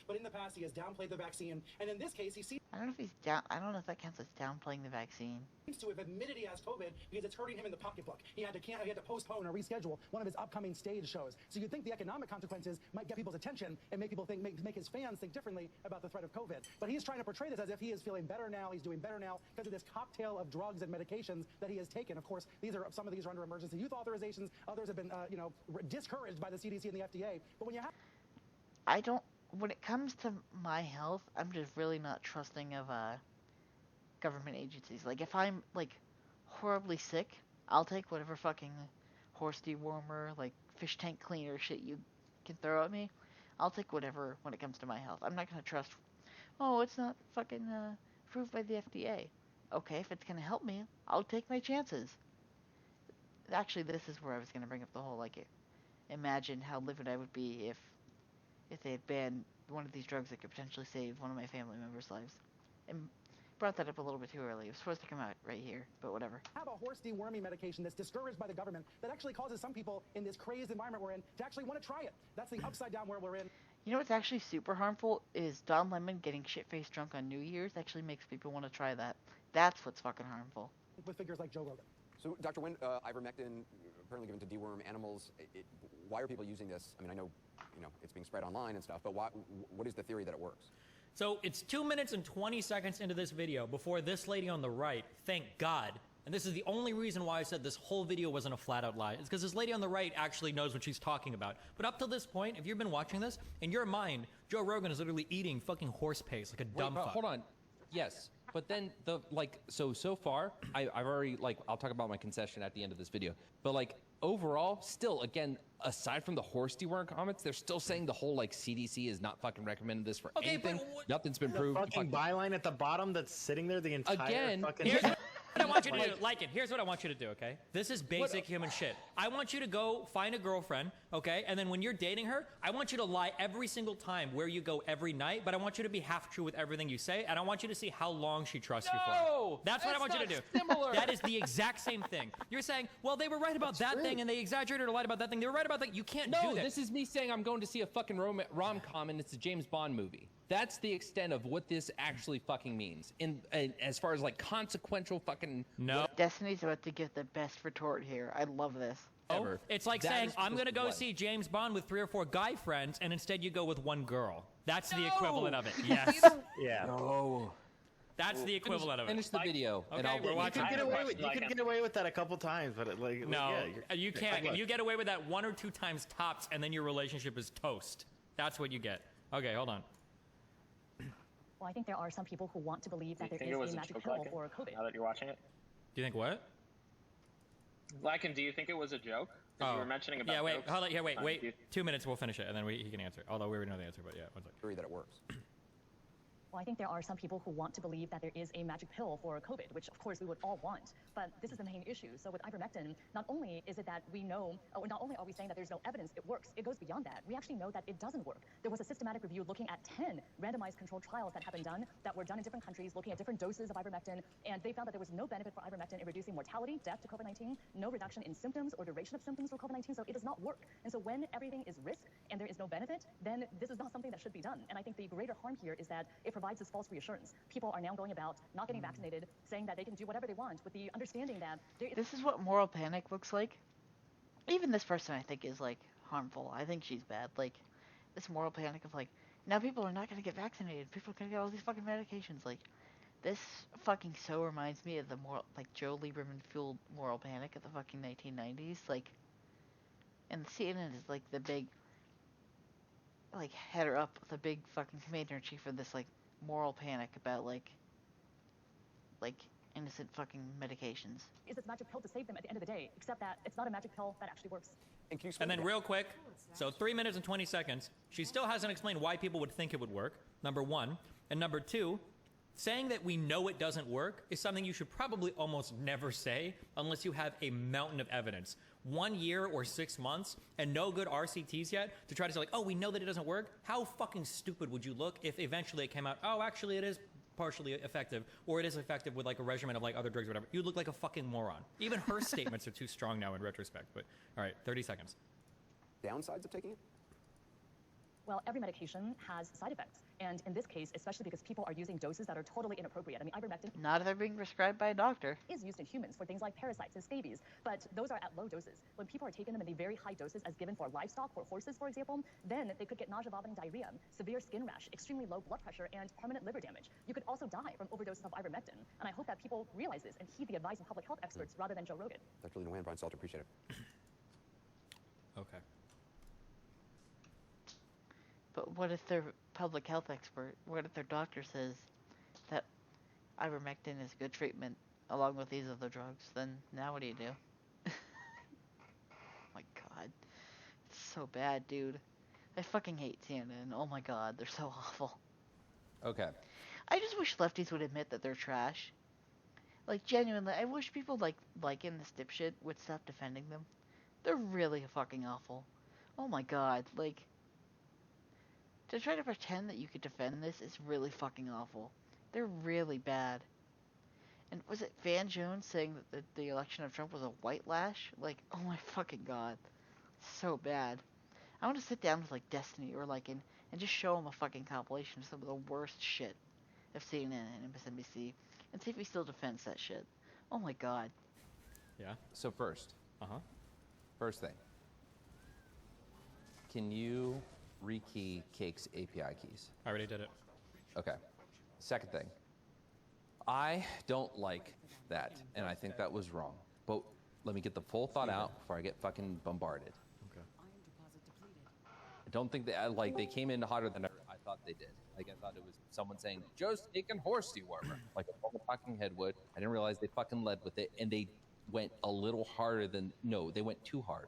but in the past he has downplayed the vaccine, and in this case he seems I don't know if that counts as downplaying the vaccine. to have admitted he has COVID because it's hurting him in the pocketbook. He had to postpone or reschedule one of his upcoming stage shows. So you'd think the economic consequences might get people's attention and make people think, make his fans think differently about the threat of COVID. But he's trying to portray this as if he is feeling better now, he's doing better now because of this cocktail of drugs and medications that he has taken. Of course, some of these are under emergency use authorizations. Others have been, discouraged by the CDC and the FDA. But when you have when it comes to my health, I'm just really not trusting of government agencies. Like, if I'm, like, horribly sick, I'll take whatever fucking horse dewormer, like, fish tank cleaner shit you can throw at me. I'll take whatever when it comes to my health. I'm not going to trust, it's not fucking approved by the FDA. Okay, if it's going to help me, I'll take my chances. Actually, this is where I was going to bring up the whole, like, imagine how livid I would be if they had banned one of these drugs that could potentially save one of my family members' lives. And brought that up a little bit too early. It was supposed to come out right here, but whatever. Have a horse deworming medication that's discouraged by the government that actually causes some people in this crazed environment we're in to actually want to try it. That's the upside down where we're in. You know what's actually super harmful is Don Lemon getting shit-faced drunk on New Year's actually makes people want to try that. That's what's fucking harmful. With figures like Joe Rogan. So, Dr. Wynn, ivermectin, apparently given to deworm animals, why are people using this? I mean, I know, it's being spread online and stuff, but what is the theory that it works? So it's 2 minutes and 20 seconds into this video before this lady on the right, thank God, and this is the only reason why I said this whole video wasn't a flat-out lie, it's because this lady on the right actually knows what she's talking about. But up to this point, if you've been watching this, in your mind, Joe Rogan is literally eating fucking horse paste like a dumb fuck. Hold on. Yes. But then so far, I've already, I'll talk about my concession at the end of this video. But overall, still, again, aside from the horse deworm comments, they're still saying the whole CDC is not fucking recommended this for anything. Nothing's been proved. Fucking byline at the bottom that's sitting there the entire fucking. Here's what I want you to do, Lycan. Here's what I want you to do, okay? This is basic human shit. I want you to go find a girlfriend, okay? And then when you're dating her, I want you to lie every single time where you go every night, but I want you to be half true with everything you say, and I want you to see how long she trusts you for. That's what I want you to do. Similar. That is the exact same thing. You're saying, well, they were right about that thing, and they exaggerated or lied about that thing. They were right about that. You can't do that. No, this is me saying I'm going to see a fucking rom-com, and it's a James Bond movie. That's the extent of what this actually fucking means. As far as consequential fucking. No. Destiny's about to give the best retort here. I love this. Ever. It's like That saying, is I'm going to go what? see James Bond with 3 or 4 guy friends, and instead you go with one girl. That's the equivalent of it. Yes. Yeah. No. That's the equivalent of it. Finish the video. Okay, and I'll we're watching. You could get away with that a couple times, but No, yeah, you can't. You get away with that 1 or 2 times tops, and then your relationship is toast. That's what you get. Okay, hold on. Well, I think there are some people who want to believe that there is a magic pill for COVID. Now that you're watching it, Do you think what? Lycan, do you think it was a joke? 'Cause you were mentioning about. Yeah, wait, jokes. hold on. Yeah, wait. Do you- 2 minutes, we'll finish it, and then he can answer. Although we already know the answer, but yeah, one second. Theory that it works. Well, I think there are some people who want to believe that there is a magic pill for COVID, which of course we would all want. But this is the main issue. So with ivermectin, not only is it that we know, not only are we saying that there's no evidence it works, it goes beyond that. We actually know that it doesn't work. There was a systematic review looking at 10 randomized controlled trials that have been done, that were done in different countries, looking at different doses of ivermectin, and they found that there was no benefit for ivermectin in reducing mortality, death to COVID-19, no reduction in symptoms or duration of symptoms for COVID-19, so it does not work. And so when everything is risk and there is no benefit, then this is not something that should be done. And I think the greater harm here is that it provides this false reassurance. People are now going about not getting vaccinated, saying that they can do whatever they want with the understanding that this is what moral panic looks like. Even this person, I think, is harmful. I think she's bad. This moral panic of now people are not going to get vaccinated. People are going to get all these fucking medications. This fucking so reminds me of the moral, Joe Lieberman fueled moral panic of the fucking 1990s. And CNN is the big. like head her up with a big fucking commander-in-chief of this like moral panic about like innocent fucking medications. Is this magic pill to save them at the end of the day, except that it's not a magic pill that actually works. And then real quick, so 3 minutes and 20 seconds, she still hasn't explained why people would think it would work, number one. And number two, saying that we know it doesn't work is something you should probably almost never say unless you have a mountain of evidence. 1 year or 6 months and no good RCTs yet to try to say like, oh, we know that it doesn't work. How fucking stupid would you look if eventually it came out, oh, actually it is partially effective, or it is effective with like a regimen of like other drugs or whatever. You'd look like a fucking moron. Even her statements are too strong now in retrospect, but all right, 30 seconds. Downsides of taking it? Well, every medication has side effects. And in this case, especially because people are using doses that are totally inappropriate. I mean, ivermectin Not if they're being prescribed by a doctor. is used in humans for things like parasites and scabies, but those are at low doses. When people are taking them in the very high doses as given for livestock, for horses, for example, then they could get nausea, vomiting, diarrhea, severe skin rash, extremely low blood pressure, and permanent liver damage. You could also die from overdoses of ivermectin. And I hope that people realize this and heed the advice of public health experts rather than Joe Rogan. Dr. Lena Wan, Brian Salter, appreciate it. Okay. But what if their public health expert, what if their doctor says that ivermectin is good treatment along with these other drugs? Then now what do you do? My god. It's so bad, dude. I fucking hate CNN. Oh my god, they're so awful. Okay. I just wish lefties would admit that they're trash. Like, genuinely, I wish people like in this dipshit would stop defending them. They're really fucking awful. Oh my god, like, to try to pretend that you could defend this is really fucking awful. They're really bad. And was it Van Jones saying that the election of Trump was a white lash? Like, oh my fucking god. So bad. I want to sit down with, like, Destiny or Lycan and just show him a fucking compilation of some of the worst shit of CNN and MSNBC and see if he still defends that shit. Oh my god. Yeah. So first thing. Can you rekey Cake's API keys? I already did it. Okay. Second thing. I don't like that, and I think that was wrong. But let me get the full thought out before I get fucking bombarded. Okay. I don't think that, they came in hotter than I thought they did. Like, I thought it was someone saying, Joe's taking horse dewormer, like a normal talking head would. I didn't realize they fucking led with it, and they went a little harder no, they went too hard.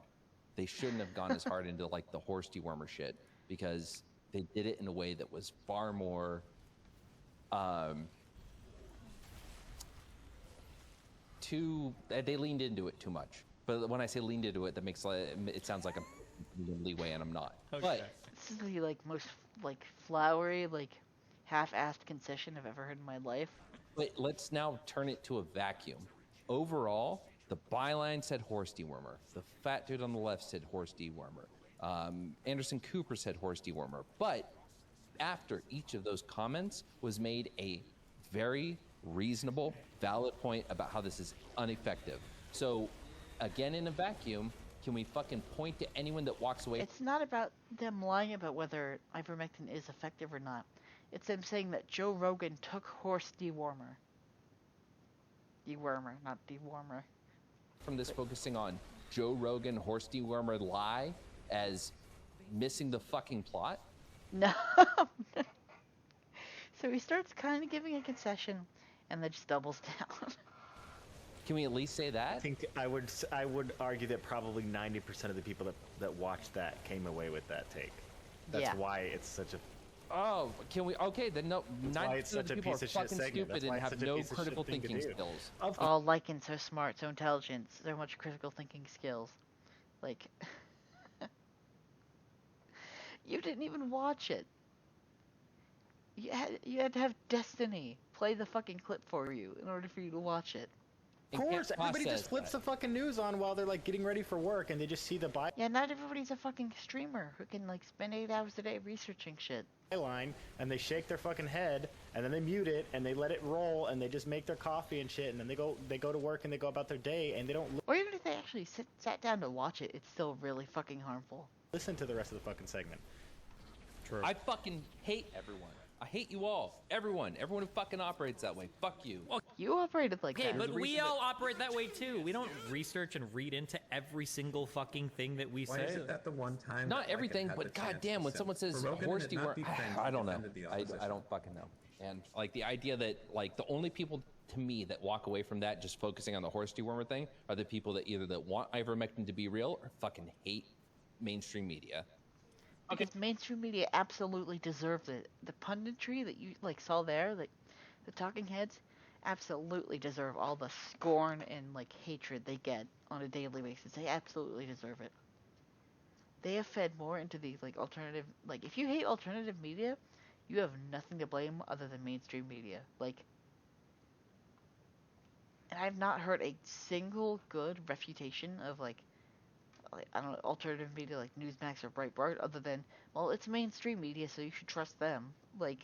They shouldn't have gone as hard into, like, the horse dewormer shit, because they did it in a way that was far more, they leaned into it too much. But when I say leaned into it, that makes it sounds like I'm leeway, and I'm not. Okay. But This is the, like, most, like, flowery, like, half-assed concession I've ever heard in my life. But let's now turn it to a vacuum. Overall, the byline said horse dewormer. The fat dude on the left said horse dewormer. Anderson Cooper said horse dewormer. But after each of those comments was made a very reasonable, valid point about how this is ineffective. So, again, in a vacuum, can we fucking point to anyone that walks away? It's not about them lying about whether ivermectin is effective or not. It's them saying that Joe Rogan took horse dewormer. Dewormer, not dewormer. From this focusing on Joe Rogan horse dewormer lie as missing the fucking plot? No. So he starts kind of giving a concession and then just doubles down. Can we at least say that? I think I would argue that probably 90% of the people that watched that came away with that take. That's Yeah. why it's such a. Oh, can we? Okay, then no. That's why 90% it's of such the a people are piece of shit fucking segment. stupid That's and why it's have such a no piece of shit critical thing to thinking do. skills. Oh, Lycan, so smart, so intelligent, so much critical thinking skills. Like, you didn't even watch it. You had to have Destiny play the fucking clip for you in order for you to watch it. Of course, everybody just flips the fucking news on while they're like getting ready for work, and they just see the Yeah, not everybody's a fucking streamer who can like spend 8 hours a day researching shit. byline, and they shake their fucking head, and then they mute it, and they let it roll, and they just make their coffee and shit, and then they go to work and they go about their day, and they don't Or even if they actually sat down to watch it, it's still really fucking harmful. listen to the rest of the fucking segment. I fucking hate everyone. I hate you all. Everyone who fucking operates that way. Fuck you. You operated like Okay, that. but we all operate that way too. We don't research and read into every single fucking thing that we Why say. is it that the one time Not that Lycan everything, had but the chance goddamn, to when send someone says Rogan horse and it not dewormer, be friends I who don't know. defended the I opposition? don't fucking know. And like the idea that like the only people to me that walk away from that just focusing on the horse dewormer thing are the people that either that want ivermectin to be real or fucking hate mainstream media. Because mainstream media absolutely deserves it. The punditry that you like saw there, like the talking heads, absolutely deserve all the scorn and like hatred they get on a daily basis. They absolutely deserve it. They have fed more into the like alternative. Like if you hate alternative media, you have nothing to blame other than mainstream media. Like, and I've not heard a single good refutation of like I don't know, alternative media like Newsmax or Breitbart, other than, well, it's mainstream media, so you should trust them. Like,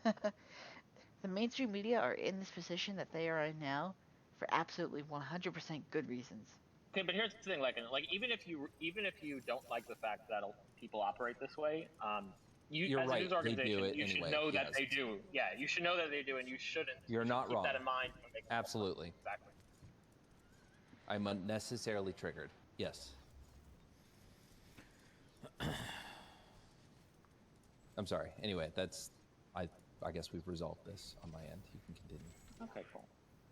the mainstream media are in this position that they are in now for absolutely 100% good reasons. Okay, but here's the thing, like even if you don't like the fact that people operate this way, You're as right, a news they organization, do it you anyway, should know that yes. they do. Yeah, you should know that they do, and you shouldn't. You're not keep wrong. that in mind. When making Absolutely. Exactly. I'm unnecessarily triggered. Yes. I'm sorry. Anyway, that's I guess we've resolved this on my end. You can continue. Okay, cool.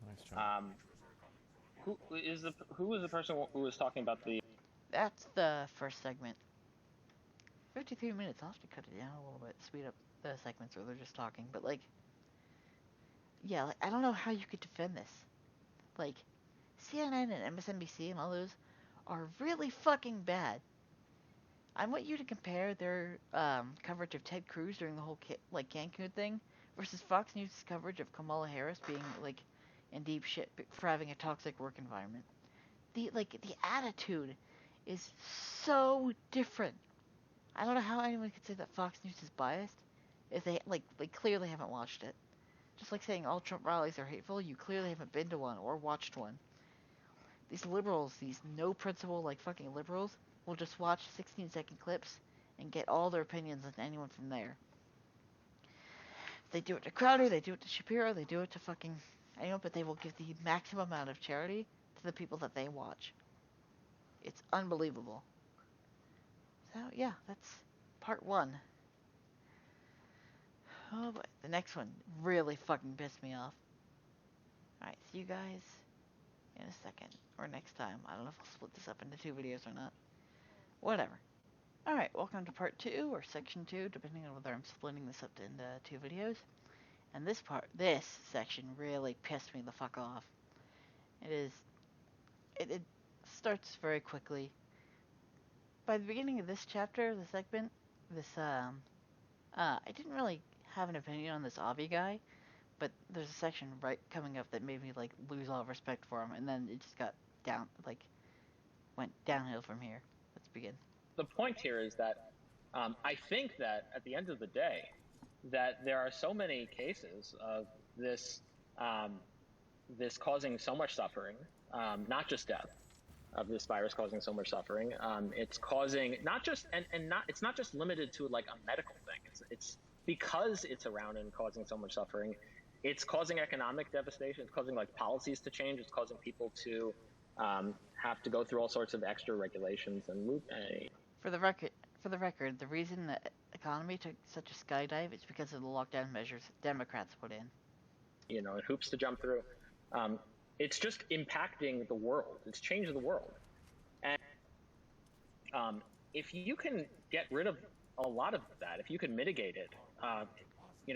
Nice try. Who was the person who was talking about the? That's the first segment. 53 minutes. I'll have to cut it down a little bit, speed up the segments where they're just talking. But like, yeah, like I don't know how you could defend this. Like, CNN and MSNBC and all those are really fucking bad. I want you to compare their coverage of Ted Cruz during the whole Cancun thing versus Fox News' coverage of Kamala Harris being like in deep shit for having a toxic work environment. The attitude is so different. I don't know how anyone could say that Fox News is biased if they clearly haven't watched it. Just like saying all Trump rallies are hateful, you clearly haven't been to one or watched one. These liberals, these no principle like fucking liberals, will just watch 16-second clips and get all their opinions on anyone from there. They do it to Crowder, they do it to Shapiro, they do it to fucking anyone, but they will give the maximum amount of charity to the people that they watch. It's unbelievable. So yeah, that's part one. Oh boy, the next one really fucking pissed me off. Alright, see you guys in a second, or next time. I don't know if I'll split this up into 2 videos or not. Whatever. Alright, welcome to part 2, or section 2, depending on whether I'm splitting this up into 2 videos. And this section really pissed me the fuck off. It starts very quickly. By the beginning of this chapter, the segment, I didn't really have an opinion on this Avi guy, but there's a section right coming up that made me like lose all respect for him, and then it just went downhill from here. Let's begin. The point here is that I think that at the end of the day, that there are so many cases of this causing so much suffering, not just death, of this virus causing so much suffering. It's causing it's not just limited to like a medical thing. It's because it's around and causing so much suffering. It's causing economic devastation. It's causing like policies to change. It's causing people to have to go through all sorts of extra regulations and For the record, the reason the economy took such a skydive is because of the lockdown measures Democrats put in. And hoops to jump through. It's just impacting the world. It's changing the world. And if you can get rid of a lot of that, if you can mitigate it,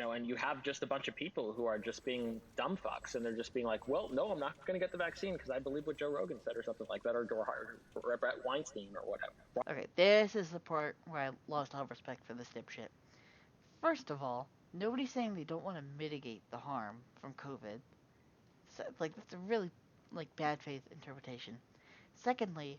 and you have just a bunch of people who are just being dumb fucks, and they're just being like, well, no, I'm not going to get the vaccine because I believe what Joe Rogan said or something like that, or Brett Weinstein or whatever. Okay, this is the part where I lost all respect for this dipshit. First of all, nobody's saying they don't want to mitigate the harm from COVID. So, that's a really, bad faith interpretation. Secondly,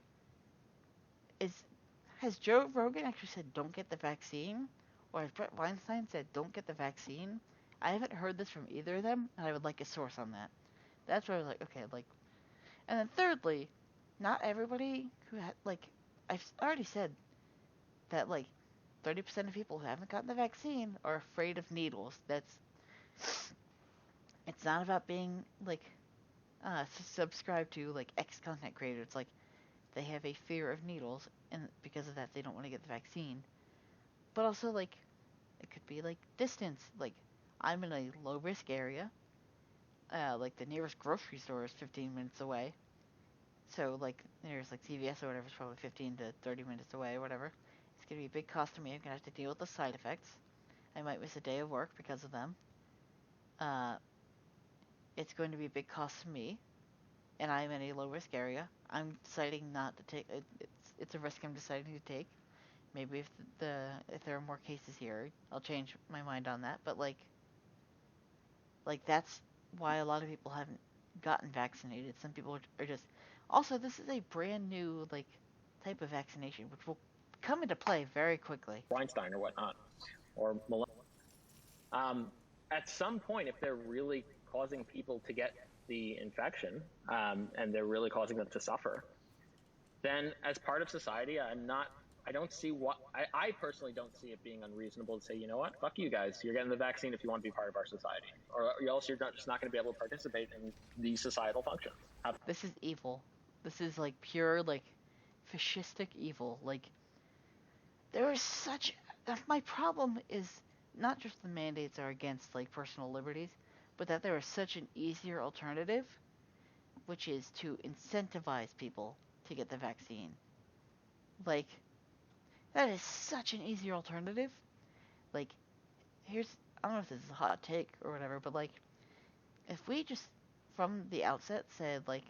has Joe Rogan actually said don't get the vaccine? Or has Brett Weinstein said don't get the vaccine? I haven't heard this from either of them, and I would like a source on that. That's where I was like, okay, And then thirdly, not everybody who had, I've already said that, 30% of people who haven't gotten the vaccine are afraid of needles. It's not about being like subscribed to like X content creators. It's like they have a fear of needles, and because of that, they don't want to get the vaccine. But also, like, it could be like distance. Like, I'm in a low risk area. Like the nearest grocery store is 15 minutes away. So like there's like CVS or whatever is probably 15 to 30 minutes away or whatever. It's gonna be a big cost to me. I'm gonna have to deal with the side effects. I might miss a day of work because of them. It's going to be a big cost to me, and I'm in a low risk area. I'm deciding not to take it. It's a risk I'm deciding to take. Maybe if there are more cases here, I'll change my mind on that. But like that's why a lot of people haven't gotten vaccinated. Some people are just. Also, this is a brand new like type of vaccination, which will come into play very quickly. Weinstein or whatnot, or at some point, if they're really causing people to get the infection, and they're really causing them to suffer, then as part of society, I don't see what, I personally don't see it being unreasonable to say, you know what, fuck you guys, you're getting the vaccine if you want to be part of our society, or else you're just not going to be able to participate in these societal functions. This is evil. This is like pure like fascistic evil. Like there is such. My problem is not just the mandates are against like personal liberties, but that there is such an easier alternative, which is to incentivize people to get the vaccine. Like that is such an easier alternative. Like I don't know if this is a hot take or whatever, but like if we just from the outset said like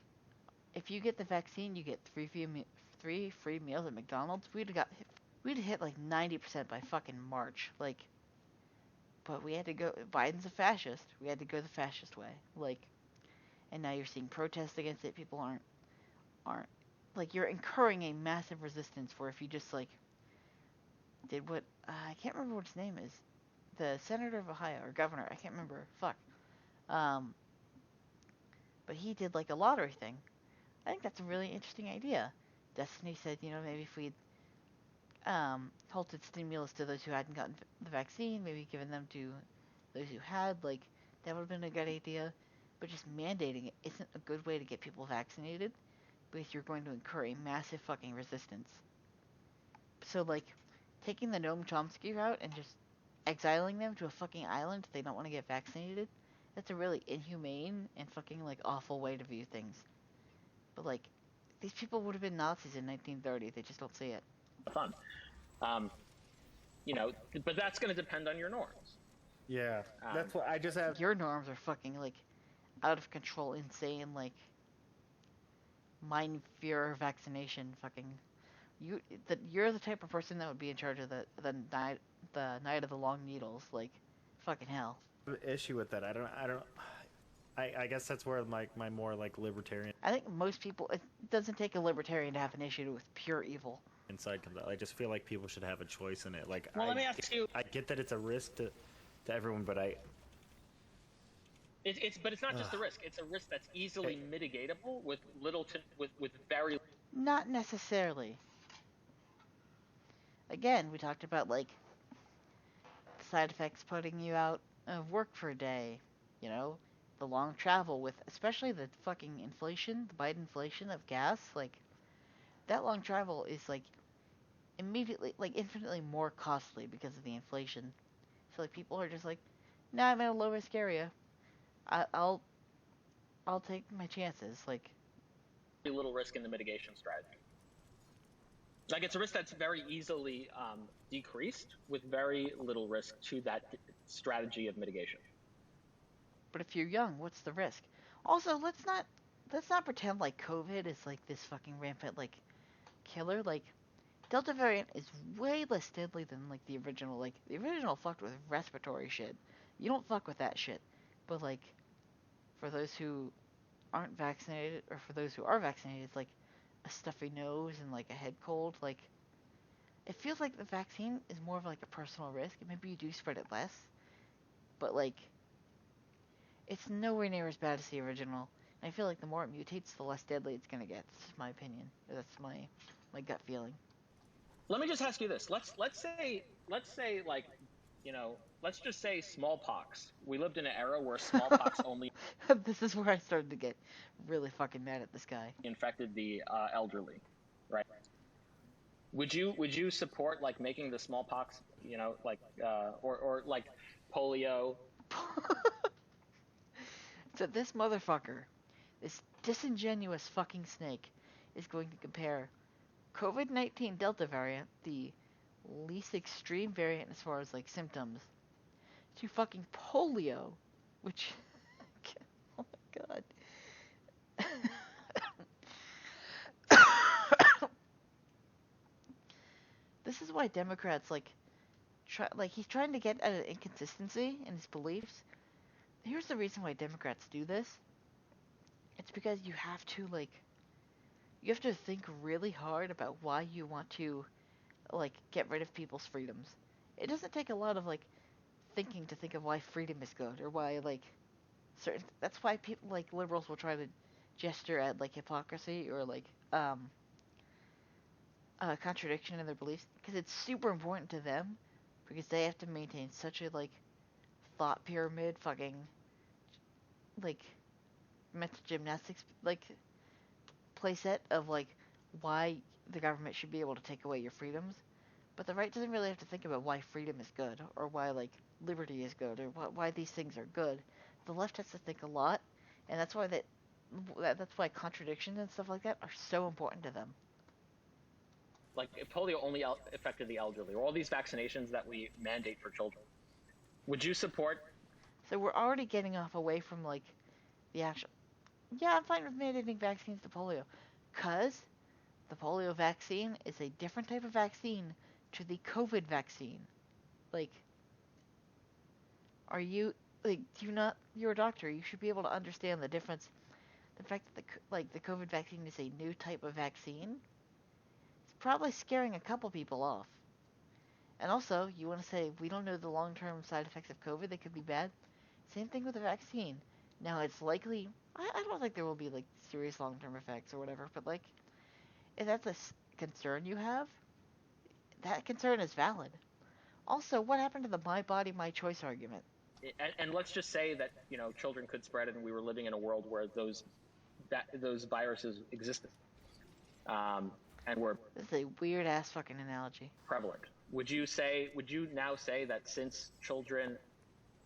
if you get the vaccine, you get three free meals at McDonald's. We'd hit like 90% by fucking March. Like, but we had to go. Biden's a fascist. We had to go the fascist way. Like, and now you're seeing protests against it. People aren't like you're incurring a massive resistance for if you just like did what I can't remember what his name is, the senator of Ohio or governor. I can't remember. Fuck. But he did like a lottery thing. I think that's a really interesting idea. Destiny said, you know, maybe if we'd halted stimulus to those who hadn't gotten the vaccine, maybe given them to those who had, like, that would have been a good idea. But just mandating it isn't a good way to get people vaccinated because you're going to incur a massive fucking resistance. So, like, taking the Noam Chomsky route and just exiling them to a fucking island if they don't want to get vaccinated, that's a really inhumane and fucking, like, awful way to view things. But, like, these people would have been Nazis in 1930. They just don't see it. Fun. You know, but that's going to depend on your norms. Yeah, that's what I just have. Your norms are fucking, like, out of control, insane, like, mind fear vaccination fucking. You're the type of person that would be in charge of the night of the long needles, like, fucking hell. Issue with that. I guess that's where my more like libertarian. I think most people. It doesn't take a libertarian to have an issue with pure evil. Inside comes out. I just feel like people should have a choice in it. Like, well, let me ask you. I get that it's a risk to everyone, but it's not just a risk. It's a risk that's easily mitigatable with with very. Not necessarily. Again, we talked about like side effects putting you out of work for a day. You know, the long travel with, especially the fucking inflation, the Biden inflation of gas. Like that long travel is like immediately, like infinitely more costly because of the inflation. So like people are just like, nah, I'm in a low risk area. I'll take my chances. Like little risk in the mitigation strategy. Like it's a risk that's very easily decreased with very little risk to that strategy of mitigation. But if you're young, what's the risk? Also, let's not pretend like COVID is like this fucking rampant like killer. Like Delta variant is way less deadly than like the original. Like the original fucked with respiratory shit. You don't fuck with that shit. But like for those who aren't vaccinated, or for those who are vaccinated, it's like a stuffy nose and like a head cold. Like it feels like the vaccine is more of like a personal risk. Maybe you do spread it less, but like it's nowhere near as bad as the original. And I feel like the more it mutates, the less deadly it's gonna get. That's my opinion. That's my gut feeling. Let me just ask you this. Let's say let's say like, let's just say smallpox. We lived in an era where smallpox only This is where I started to get really fucking mad at this guy. infected the elderly, right? Would you support like making the smallpox, or like polio? So this motherfucker, this disingenuous fucking snake, is going to compare COVID-19 Delta variant, the least extreme variant as far as like symptoms, to fucking polio, which, oh my god. This is why Democrats he's trying to get at an inconsistency in his beliefs. Here's the reason why Democrats do this. It's because you have to think really hard about why you want to get rid of people's freedoms. It doesn't take a lot of thinking to think of why freedom is good, or why certain. That's why people liberals will try to gesture at hypocrisy or contradiction in their beliefs, because it's super important to them, because they have to maintain such a thought pyramid fucking mental gymnastics playset of why the government should be able to take away your freedoms. But the right doesn't really have to think about why freedom is good, or why liberty is good, or why these things are good. The left has to think a lot, and that's why contradictions and stuff like that are so important to them. Like if polio only affected the elderly, or all these vaccinations that we mandate for children. Would you support? So we're already getting off away from the actual. Yeah, I'm fine with mandating vaccines to polio, cause the polio vaccine is a different type of vaccine to the COVID vaccine. Are you do you not? You're a doctor. You should be able to understand the difference. The fact that the COVID vaccine is a new type of vaccine, it's probably scaring a couple people off. And also, you want to say we don't know the long-term side effects of COVID; they could be bad. Same thing with the vaccine. Now, it's likely. I don't think there will be serious long-term effects or whatever, but if that's a concern you have, that concern is valid. Also, what happened to the "my body, my choice" argument? And let's just say that children could spread it, and we were living in a world where those viruses existed, and were. This is a weird ass fucking analogy. Prevalent. Would you now say that since children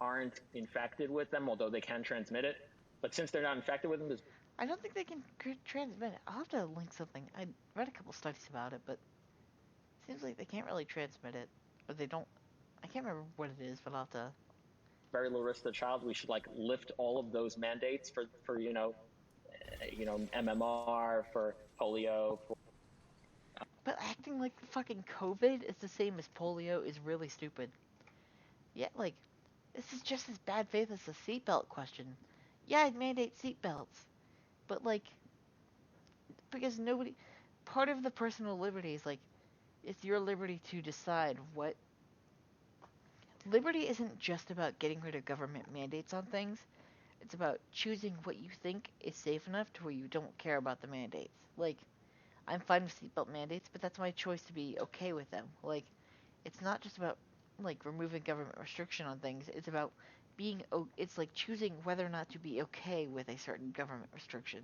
aren't infected with them, although they can transmit it, but since they're not infected with them, I don't think they can transmit it. I'll have to link something. I read a couple studies about it, but it seems like they can't really transmit it, or they don't. I can't remember what it is, but I'll have to. Very low risk to the child. We should lift all of those mandates for MMR, for polio. But acting like fucking COVID is the same as polio is really stupid. Yeah, this is just as bad faith as the seatbelt question. Yeah, I'd mandate seatbelts, but because nobody. Part of the personal liberty is it's your liberty to decide what. Liberty isn't just about getting rid of government mandates on things. It's about choosing what you think is safe enough to where you don't care about the mandates. I'm fine with seatbelt mandates, but that's my choice to be okay with them. It's not just about removing government restriction on things. It's about being. It's choosing whether or not to be okay with a certain government restriction.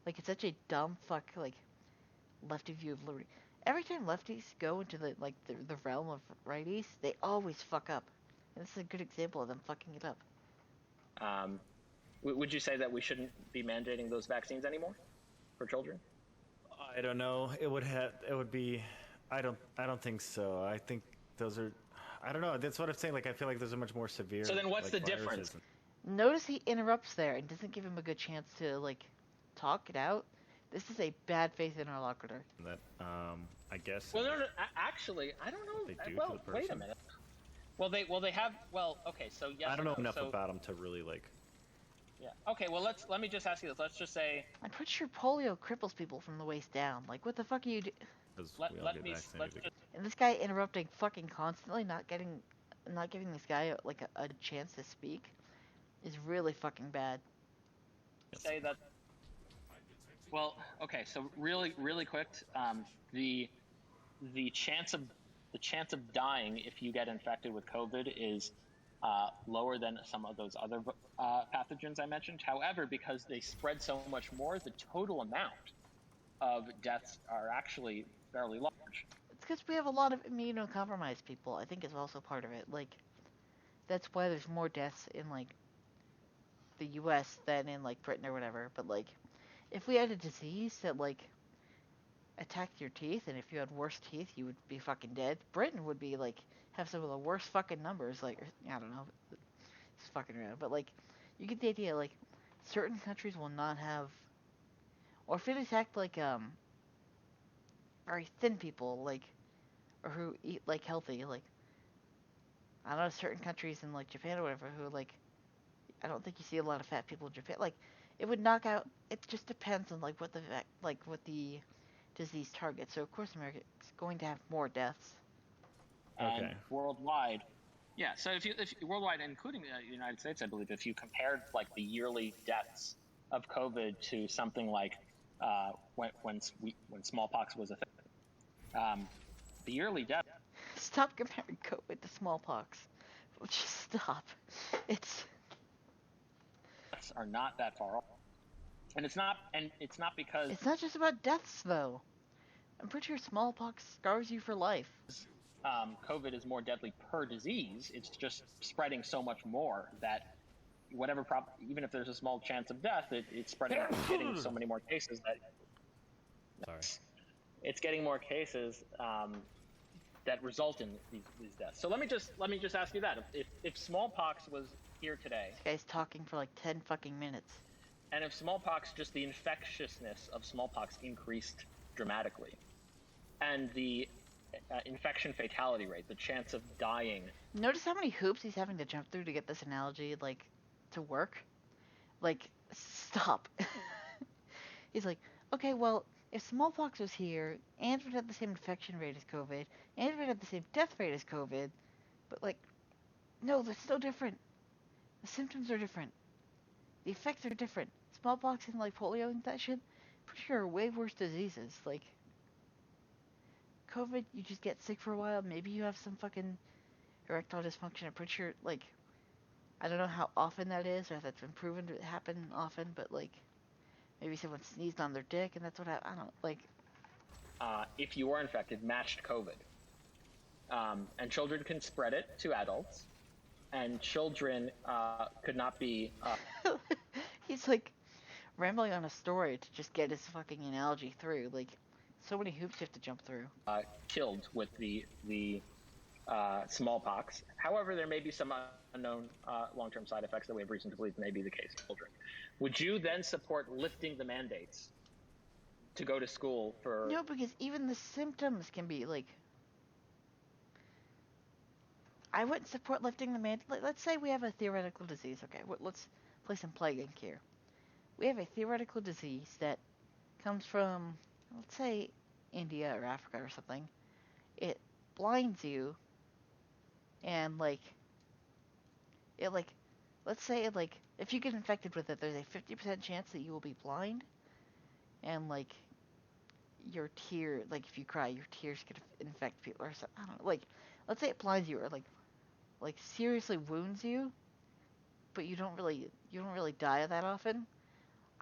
It's such a dumb lefty view of liberty. Every time lefties go into the realm of righties, they always fuck up. And this is a good example of them fucking it up. Would you say that we shouldn't be mandating those vaccines anymore for children? I don't know. It would be. I don't think so. I think those are. I don't know. That's what I'm saying. I feel like those are much more severe. So then, what's the difference? Notice he interrupts there and doesn't give him a good chance to talk it out. This is a bad faith interlocutor. That I guess. Well, no, actually, I don't know. They do well, to the person. Wait a minute. Well, they have. Well, okay, so yes. I don't know no. enough so, about them to really Yeah. Okay. Well, let me just ask you this. Let's just say. I'm pretty sure polio cripples people from the waist down. What the fuck are you doing? And this guy interrupting fucking constantly, not giving this guy a chance to speak, is really fucking bad. Say that. Well, okay. So really quick, the chance of the chance of dying if you get infected with COVID is lower than some of those other pathogens I mentioned. However, because they spread so much more, the total amount of deaths are actually fairly large. It's because we have a lot of immunocompromised people, I think is also part of it. Like, that's why there's more deaths in, like, the US than in, like, Britain or whatever. But, like, if we had a disease that, like, attacked your teeth, and if you had worse teeth, you would be fucking dead, Britain would be, like, have some of the worst fucking numbers. Like, I don't know. It's fucking random. But, like, you get the idea, like, certain countries will not have, or if it attacked, like, very thin people, like, or who eat, like, healthy, like, I don't know, certain countries in, like, Japan or whatever, who, like, I don't think you see a lot of fat people in Japan. Like, it would knock out, it just depends on, like, what the disease targets. So, of course, America is going to have more deaths. And Okay. worldwide, yeah, so if worldwide, including the United States, I believe, if you compared, like, the yearly deaths of COVID to something like when smallpox was a thing, the yearly death. Stop comparing COVID to smallpox. Just stop. It's Are not that far off, and it's not because it's not just about deaths though. I'm pretty sure smallpox scars you for life. COVID is more deadly per disease. It's just spreading so much more that whatever even if there's a small chance of death, it's spreading, getting so many more cases that. Sorry. It's getting more cases that result in these deaths. So let me just ask you that: if smallpox was here today, This guy's talking for like 10 fucking minutes. and if smallpox, just the infectiousness of smallpox increased dramatically, and the infection fatality rate, the chance of dying. Notice how many hoops he's having to jump through to get this analogy, like, to work? Like, stop. He's like, okay, well, if smallpox was here, and it had the same infection rate as COVID, and it had the same death rate as COVID, but, like, no, that's still different. The symptoms are different. The effects are different. Smallpox and, like, polio and that shit, pretty sure are way worse diseases. Like, COVID, you just get sick for a while, maybe you have some fucking erectile dysfunction. I'm pretty sure, like, I don't know how often that is, or if that's been proven to happen often, but, like, maybe someone sneezed on their dick, and that's what I don't know, like. If you are infected, matched COVID. And children can spread it to adults, and children could not be. He's, like, rambling on a story to just get his fucking analogy through. Like, so many hoops you have to jump through. Killed with the smallpox. However, there may be some unknown long-term side effects that we have reason to believe may be the case in children. Would you then support lifting the mandates to go to school for? No, because even the symptoms can be, like, I wouldn't support lifting the mandate. Let's say we have a theoretical disease. Okay, let's play some Plague Inc. here. We have a theoretical disease that comes from, let's say, India or Africa or something. It blinds you, and, like, it, like, let's say, like, if you get infected with it, there's a 50% chance that you will be blind, and, like, your tear, like, if you cry, your tears could infect people or something. I don't know. Like, let's say it blinds you or, like seriously wounds you, but you don't really die that often.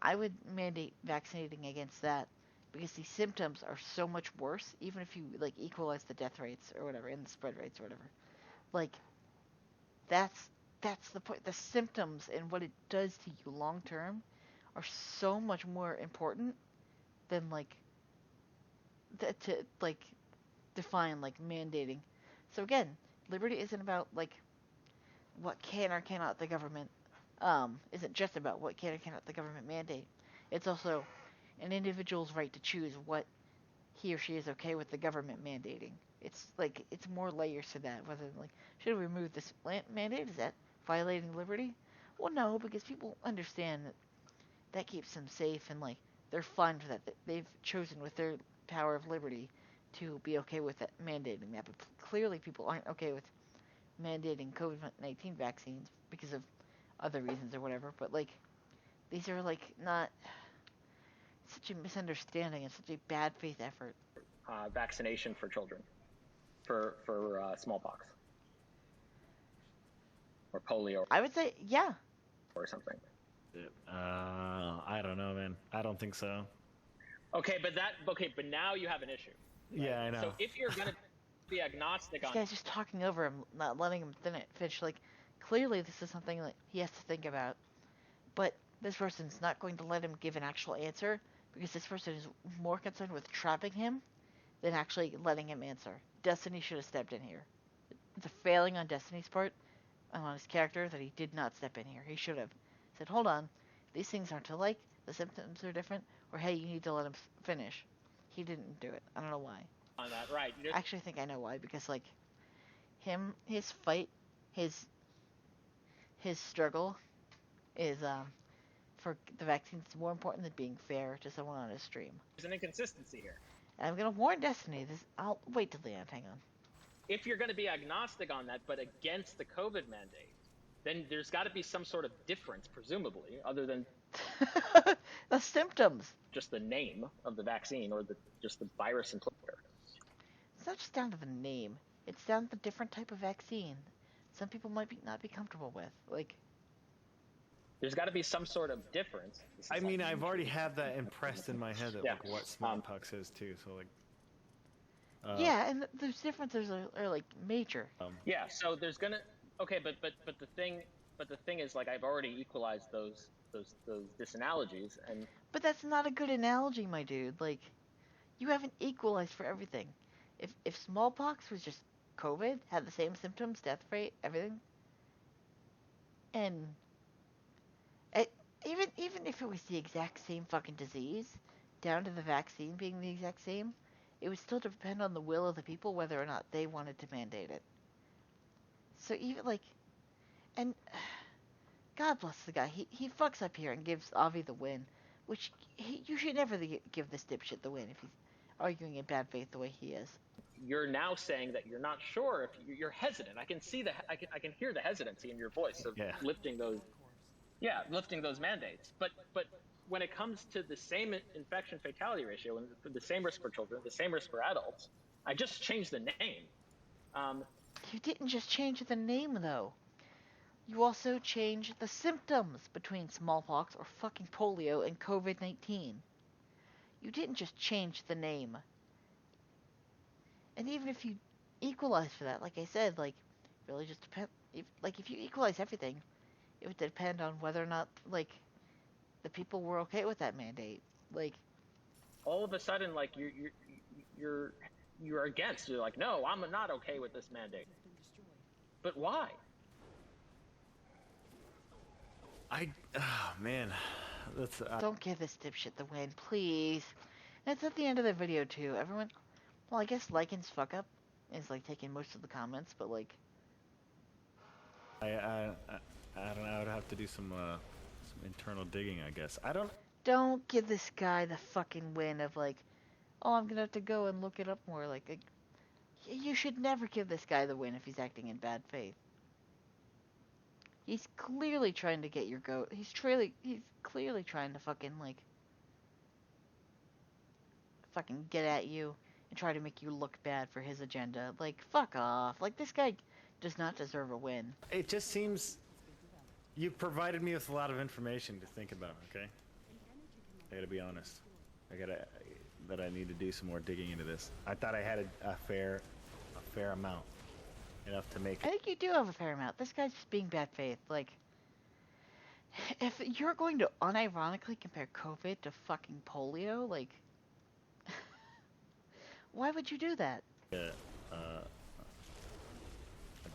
I would mandate vaccinating against that, because the symptoms are so much worse, even if you, like, equalize the death rates or whatever and the spread rates or whatever. Like, that's the point. The symptoms and what it does to you long term are so much more important than, like, to, like, define, like, mandating. So again, liberty isn't about, like, what can or cannot the government isn't just about what can or cannot the government mandate. It's also an individual's right to choose what he or she is okay with the government mandating. It's like, it's more layers to that. Whether, like, should we remove this mandate? Is that violating liberty? Well, no, because people understand that keeps them safe, and, like, they're fine for that. They've chosen with their power of liberty to be okay with that, mandating that. But clearly, people aren't okay with mandating COVID-19 vaccines because of other reasons or whatever. But, like, these are, like, not such a misunderstanding and such a bad faith effort. Vaccination for children. for smallpox or polio I would say, yeah. or something. I don't know, man. I don't think so. Okay, but now you have an issue. Right? Yeah, I know. So if you're gonna be agnostic This on, guy's just talking over him, not letting him finish. Like, clearly this is something that he has to think about. But this person's not going to let him give an actual answer because this person is more concerned with trapping him than actually letting him answer. Destiny should have stepped in here. It's a failing on Destiny's part and on his character that he did not step in here. He should have said, hold on, these things aren't alike, the symptoms are different, or hey, you need to let him finish. He didn't do it. I don't know why. on that, right? I actually think I know why, because like his fight, his struggle is for the vaccine is more important than being fair to someone on a stream. There's an inconsistency here. And I'm gonna warn Destiny. I'll wait till the end. Hang on. If you're going to be agnostic on that, but against the COVID mandate, then there's got to be some sort of difference, presumably, other than the symptoms. Just the name of the vaccine or just the virus and Twitter. It's not just down to the name. It's down to the different type of vaccine. Some people might not be comfortable with. Like, there's got to be some sort of difference. I mean, I've already had that impressed in my head that like what smallpox is too. So like. Yeah, and those differences are like major. Yeah, so there's gonna but the thing is, like, I've already equalized those disanalogies, and but that's not a good analogy, my dude. Like, you haven't equalized for everything. If smallpox was just COVID, had the same symptoms, death rate, everything, and even if it was the exact same fucking disease, down to the vaccine being the exact same, it would still depend on the will of the people whether or not they wanted to mandate it. So even like, and God bless the guy. He fucks up here and gives Avi the win, which you should never give this dipshit the win if he's arguing in bad faith the way he is. You're now saying that you're not sure if you're hesitant. I can see I can hear the hesitancy in your voice of lifting those mandates. But when it comes to the same infection fatality ratio and the same risk for children, the same risk for adults, I just changed the name. You didn't just change the name, though. You also changed the symptoms between smallpox or fucking polio and COVID-19. You didn't just change the name. And even if you equalize for that, like I said, like, really just depend. If you equalize everything, it would depend on whether or not, like, the people were okay with that mandate. Like, all of a sudden, like, you're against. You're like, no, I'm not okay with this mandate. But why? Man, that's. Don't give this dipshit the win, please. And it's at the end of the video too. Everyone, well, I guess Lycan's fuck up is like taking most of the comments, but like. I don't know. I would have to do some internal digging, I guess. I don't. Don't give this guy the fucking win of like, oh, I'm gonna have to go and look it up more. Like, you should never give this guy the win if he's acting in bad faith. He's clearly trying to get your goat. He's clearly trying to fucking get at you and try to make you look bad for his agenda. Like, fuck off. Like, this guy does not deserve a win. It just seems you've provided me with a lot of information to think about. Okay, I gotta be honest. I need to do some more digging into this. I thought I had a fair amount. Enough to make. I think you do have a fair amount. This guy's just being bad faith. Like, if you're going to unironically compare COVID to fucking polio, like, why would you do that? A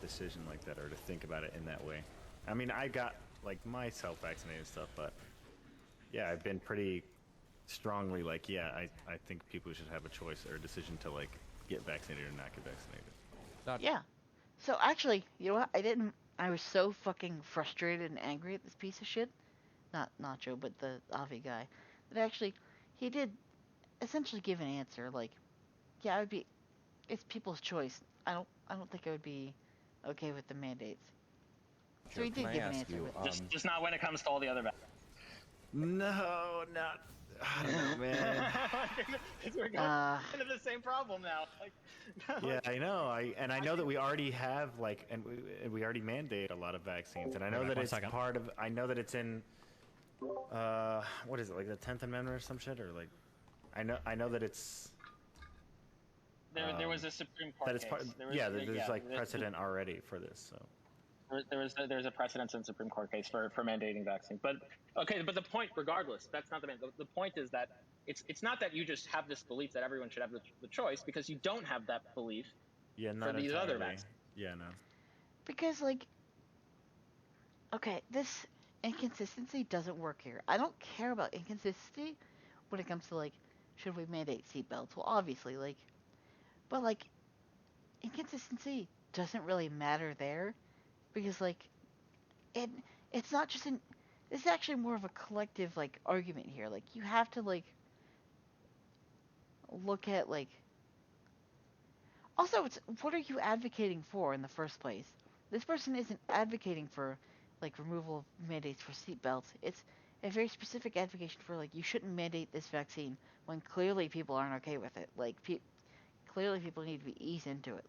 decision like that, or to think about it in that way. I mean, I got like myself vaccinated and stuff, but yeah, I've been pretty strongly like, yeah, I think people should have a choice or a decision to like get vaccinated or not get vaccinated. Yeah. So actually, you know what? I was so fucking frustrated and angry at this piece of shit. Not Nacho, but the Avi guy. That actually, he did essentially give an answer. Like, yeah, it's people's choice. I don't think I would be okay with the mandates. So he did give an answer. Just not when it comes to all the other vaccines. No, not. I don't know, man. We're going into the same problem now. Yeah, I know. I know that we already have we already mandate a lot of vaccines, and I know that it's part of. I know that it's in. What is it, like the 10th Amendment or some shit, or like? I know that it's. There was a Supreme Court that it's part, case. There's like precedent already for this. So. There's a precedent in the Supreme Court case for mandating vaccines. But the point, regardless, that's not the main. The point is that it's not that you just have this belief that everyone should have the choice, because you don't have that belief for these other vaccines. Yeah, no. Because okay, this inconsistency doesn't work here. I don't care about inconsistency when it comes to should we mandate seatbelts? Well, obviously, but inconsistency doesn't really matter there, because it's not just it's actually more of a collective argument here. You have to look at also, it's what are you advocating for in the first place? This person isn't advocating for removal of mandates for seatbelts. It's a very specific advocation for you shouldn't mandate this vaccine, when clearly people aren't okay with it. Clearly people need to be eased into it.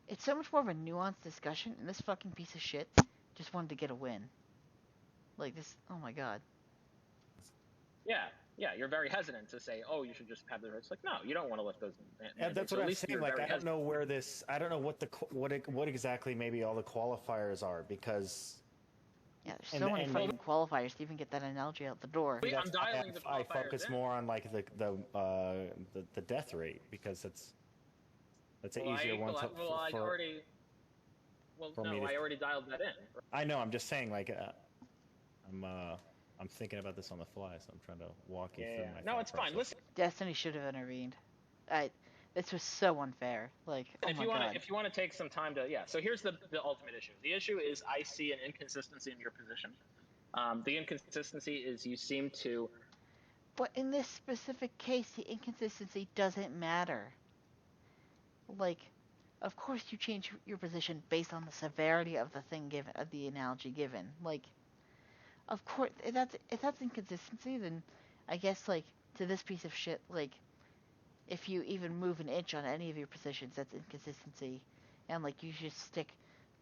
It's so much more of a nuanced discussion, and this fucking piece of shit just wanted to get a win. This, oh my god. Yeah, you're very hesitant to say, oh, you should just have the rights. No, you don't want to lift those mandates. Yeah, that's what I'm saying. I don't know where this. I don't know what exactly maybe all the qualifiers are, because. Yeah, there's so many fucking qualifiers to even get that analogy out the door. I'm dialing the qualifiers. I focus more on the death rate, because that's an easier one to. I already dialed that in. I know. I'm just saying, I'm thinking about this on the fly, so I'm trying to walk you through my. No, it's fine. Listen, Destiny should have intervened. This was so unfair. If you want to take some time to, so here's the ultimate issue. The issue is I see an inconsistency in your position. The inconsistency is you seem to. But in this specific case, the inconsistency doesn't matter. Of course you change your position based on the severity of the thing given, of the analogy given. Of course, if that's inconsistency, then I guess to this piece of shit, if you even move an inch on any of your positions, that's inconsistency, and you just stick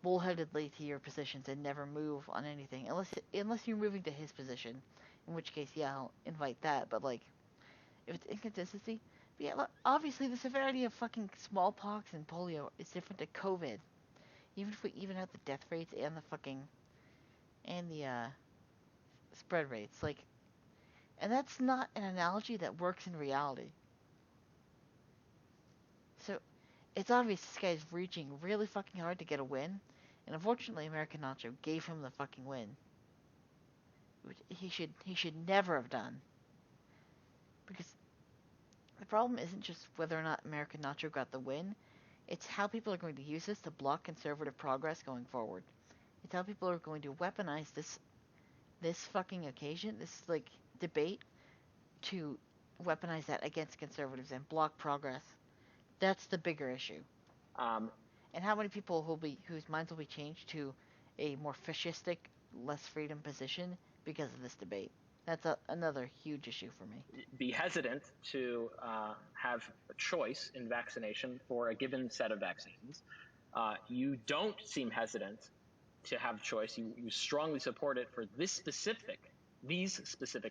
bullheadedly to your positions and never move on anything, unless you're moving to his position, in which case, yeah, I'll invite that. But if it's inconsistency, yeah, look, obviously the severity of fucking smallpox and polio is different to COVID, even if we even out the death rates and the spread rates, and that's not an analogy that works in reality. So, it's obvious this guy's reaching really fucking hard to get a win, and unfortunately American Nacho gave him the fucking win, which he should never have done. Because the problem isn't just whether or not American Nacho got the win, it's how people are going to use this to block conservative progress going forward. It's how people are going to weaponize this fucking occasion, this debate, to weaponize that against conservatives and block progress. That's the bigger issue. And how many people whose minds will be changed to a more fascistic, less freedom position because of this debate? That's another huge issue for me. Be hesitant to have a choice in vaccination for a given set of vaccines. You don't seem hesitant to have choice. You strongly support it for these specific,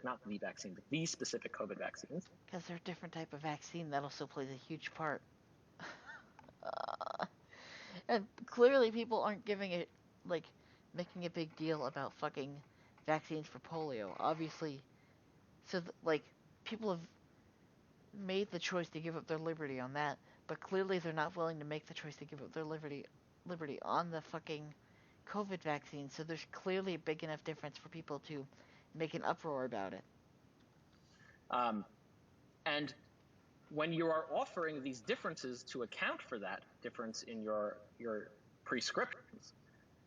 not the vaccine, but these specific COVID vaccines. Because they're a different type of vaccine that also plays a huge part. And clearly people aren't giving it, making a big deal about fucking vaccines for polio. Obviously, so people have made the choice to give up their liberty on that, but clearly they're not willing to make the choice to give up their liberty on the fucking COVID vaccine, so there's clearly a big enough difference for people to make an uproar about it. And when you are offering these differences to account for that difference in your prescriptions,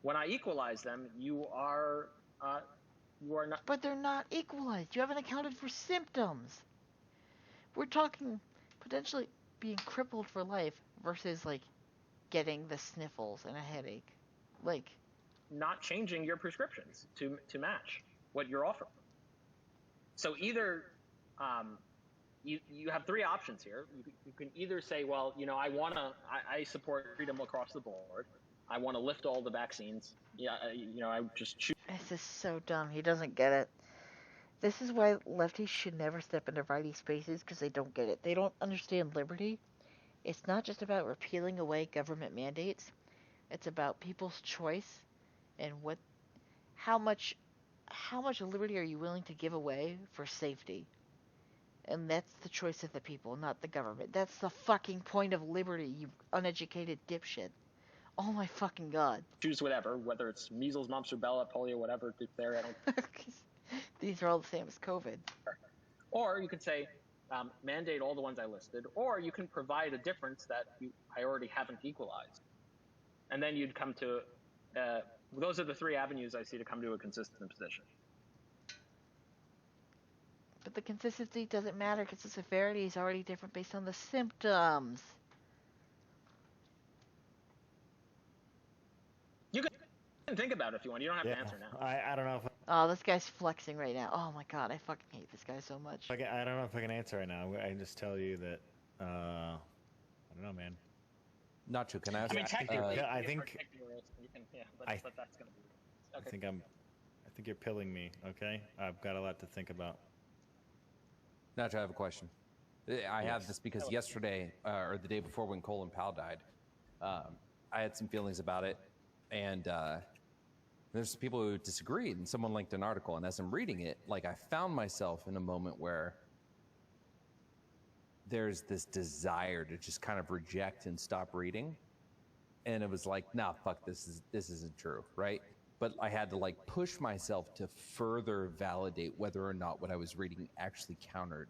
when I equalize them, you are not. But they're not equalized. You haven't accounted for symptoms. We're talking potentially being crippled for life versus getting the sniffles and a headache. Not changing your prescriptions to match what you're offering. So either you have three options here. You can either say, well, I support freedom across the board. I want to lift all the vaccines. Yeah, I just choose. This is so dumb. He doesn't get it. This is why lefties should never step into righty spaces, because they don't get it. They don't understand liberty. It's not just about repealing away government mandates. It's about people's choice and how much liberty are you willing to give away for safety? And that's the choice of the people, not the government. That's the fucking point of liberty, you uneducated dipshit. Oh my fucking god. Choose whatever, whether it's measles, mumps, rubella, polio, whatever. There, I don't. These are all the same as COVID. Or you could say, mandate all the ones I listed, or you can provide a difference that I already haven't equalized. And then you'd come to, those are the three avenues I see to come to a consistent position. But the consistency doesn't matter because the severity is already different based on the symptoms. You can think about it if you want. You don't have to answer now. I don't know if Oh, this guy's flexing right now. Oh my god, I fucking hate this guy so much. I don't know if I can answer right now. I can just tell you that I don't know, man. Nacho, can I ask? I mean, technically, I think you can, yeah, but that's going to be. Okay. I think you're pilling me. Okay, I've got a lot to think about. Nacho, I have a question. I have this because yesterday, or the day before when Colin Powell died, I had some feelings about it, and there's people who disagreed, and someone linked an article, and as I'm reading it, like, I found myself in a moment where there's this desire to just kind of reject and stop reading, and it was like, nah, fuck, this isn't true, right? But I had to like push myself to further validate whether or not what I was reading actually countered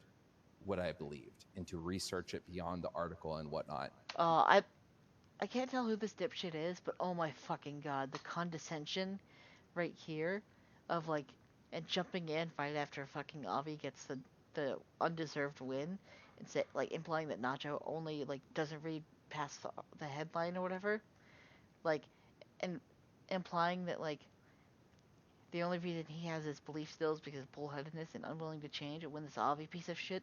what I believed, and to research it beyond the article and whatnot. I can't tell who this dipshit is, but oh my fucking god, the condescension right here of like, and jumping in right after fucking Avi gets the undeserved win, and say, like, implying that Nacho only like doesn't read past the headline or whatever, like, and implying that like the only reason he has his belief still is because of bullheadedness and unwilling to change, and when this Avi piece of shit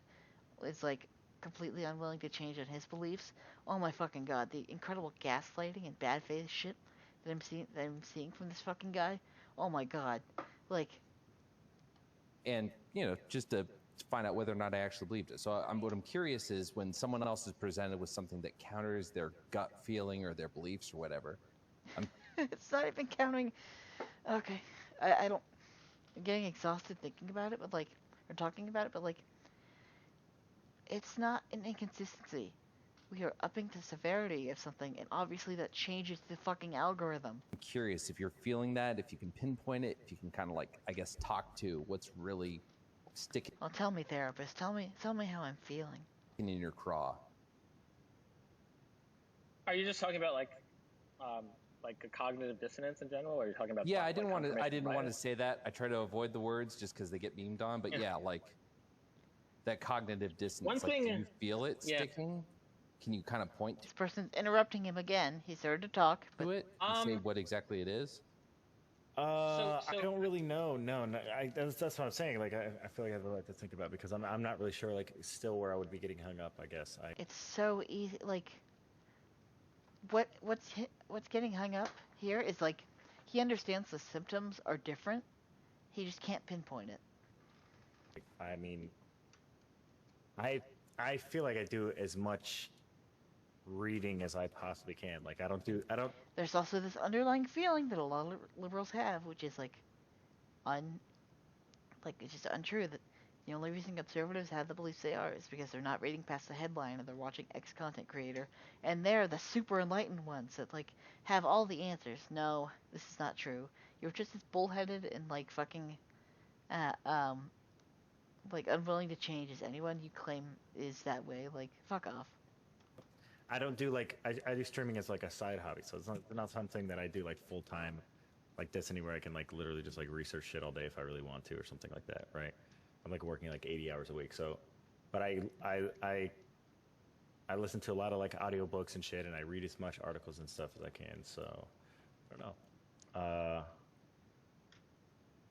is like completely unwilling to change on his beliefs. Oh my fucking god, the incredible gaslighting and bad faith shit that I'm seeing from this fucking guy. Oh my god. Like, and just to find out whether or not I actually believed it. So what I'm curious is, when someone else is presented with something that counters their gut feeling or their beliefs or whatever, it's not even counting. Okay, I don't. I'm getting exhausted thinking about it, but like, or talking about it, but like, it's not an inconsistency. We are upping the severity of something, and obviously that changes the fucking algorithm. I'm curious if you're feeling that, if you can pinpoint it, if you can kind of like, I guess, talk to what's really sticking. Well, tell me, therapist. Tell me how I'm feeling. In your craw. Are you just talking about like a cognitive dissonance in general, or are you talking about? Yeah, I didn't want to say that. I try to avoid the words just because they get memed on. But yeah, like that cognitive dissonance. One thing, do you feel it sticking? Can you kind of point to this person's interrupting him again? He's there to talk. But it and say what exactly it is? I don't really know. No, that's what I'm saying. Like, I feel like I have a lot to think about, because I'm not really sure, like, still where I would be getting hung up, I guess. It's so easy. Like, what's getting hung up here is like, he understands the symptoms are different. He just can't pinpoint it. I mean, I feel like I do as much reading as I possibly can. Like, I don't. There's also this underlying feeling that a lot of liberals have, which is like, it's just untrue, that the only reason conservatives have the beliefs they are is because they're not reading past the headline, or they're watching X content creator, and they're the super enlightened ones that like have all the answers. No, this is not true. You're just as bullheaded and like fucking, like unwilling to change as anyone you claim is that way. Like, fuck off. I don't do like I do streaming as like a side hobby, so it's not something that I do like full time, like Destiny, where I can like literally just like research shit all day if I really want to, or something like that, right? I'm like working like 80 hours a week, so, but I listen to a lot of like audiobooks and shit, and I read as much articles and stuff as I can. So I don't know.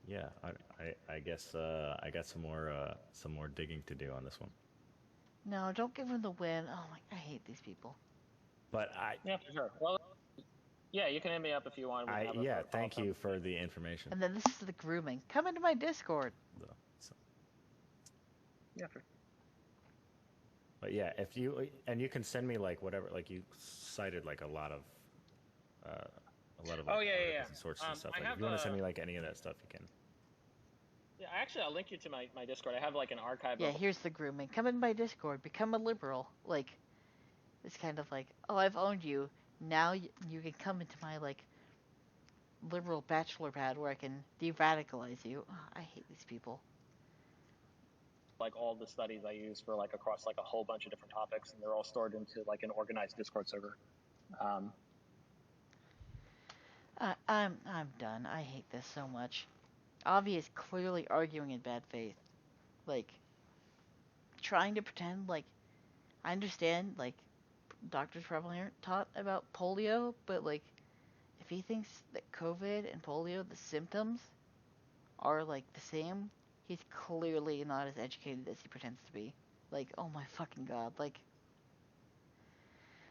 yeah, I guess I got some more digging to do on this one. No, don't give him the win. Oh my, I hate these people. But Yeah, for sure. Well, yeah, you can hit me up if you want. Thank you for the information. And then this is the grooming. Come into my Discord. Yeah, for But yeah, if you you can send me like whatever, like you cited like a lot of like, Oh, yeah. articles and sources and stuff. I Like have if you want to send me like any of that stuff, you can. Yeah, actually, I'll link you to my Discord. I have like an archive. Yeah, of... here's the grooming. Come in my Discord. Become a liberal. Like, it's kind of like, oh, I've owned you. Now you can come into my like liberal bachelor pad where I can de-radicalize you. Oh, I hate these people. Like all the studies I use for like across like a whole bunch of different topics, and they're all stored into like an organized Discord server. I'm done. I hate this so much. Avi is clearly arguing in bad faith. Like, trying to pretend like, I understand, like, doctors probably aren't taught about polio, but like, if he thinks that COVID and polio, the symptoms, are like the same, he's clearly not as educated as he pretends to be. Like, oh my fucking god. Like,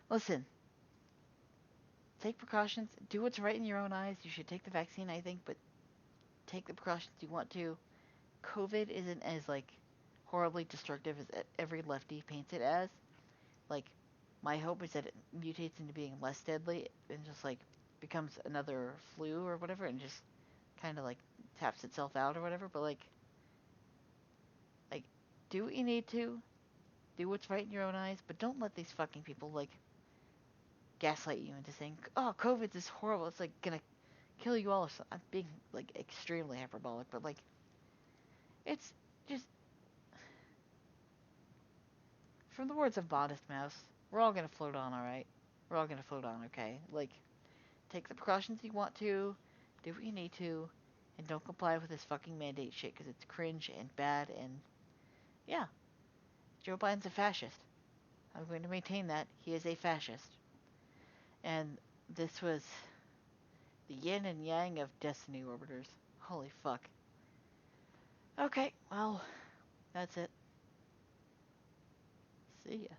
listen, take precautions, do what's right in your own eyes. You should take the vaccine, I think, but take the precautions you want to. COVID isn't as like horribly destructive as every lefty paints it as. Like, my hope is that it mutates into being less deadly and just like becomes another flu or whatever and just kind of like taps itself out or whatever. But like do what you need to, do what's right in your own eyes, but don't let these fucking people like gaslight you into saying, oh, COVID's is horrible, it's like gonna kill you all or something. I'm being like extremely hyperbolic, but like it's just, from the words of Modest Mouse, we're all gonna float on, alright? We're all gonna float on, okay? Like, take the precautions you want to, do what you need to, and don't comply with this fucking mandate shit, because it's cringe and bad, and yeah, Joe Biden's a fascist. I'm going to maintain that. He is a fascist. And this was the yin and yang of Destiny Orbiters. Holy fuck. Okay, well, that's it. See ya.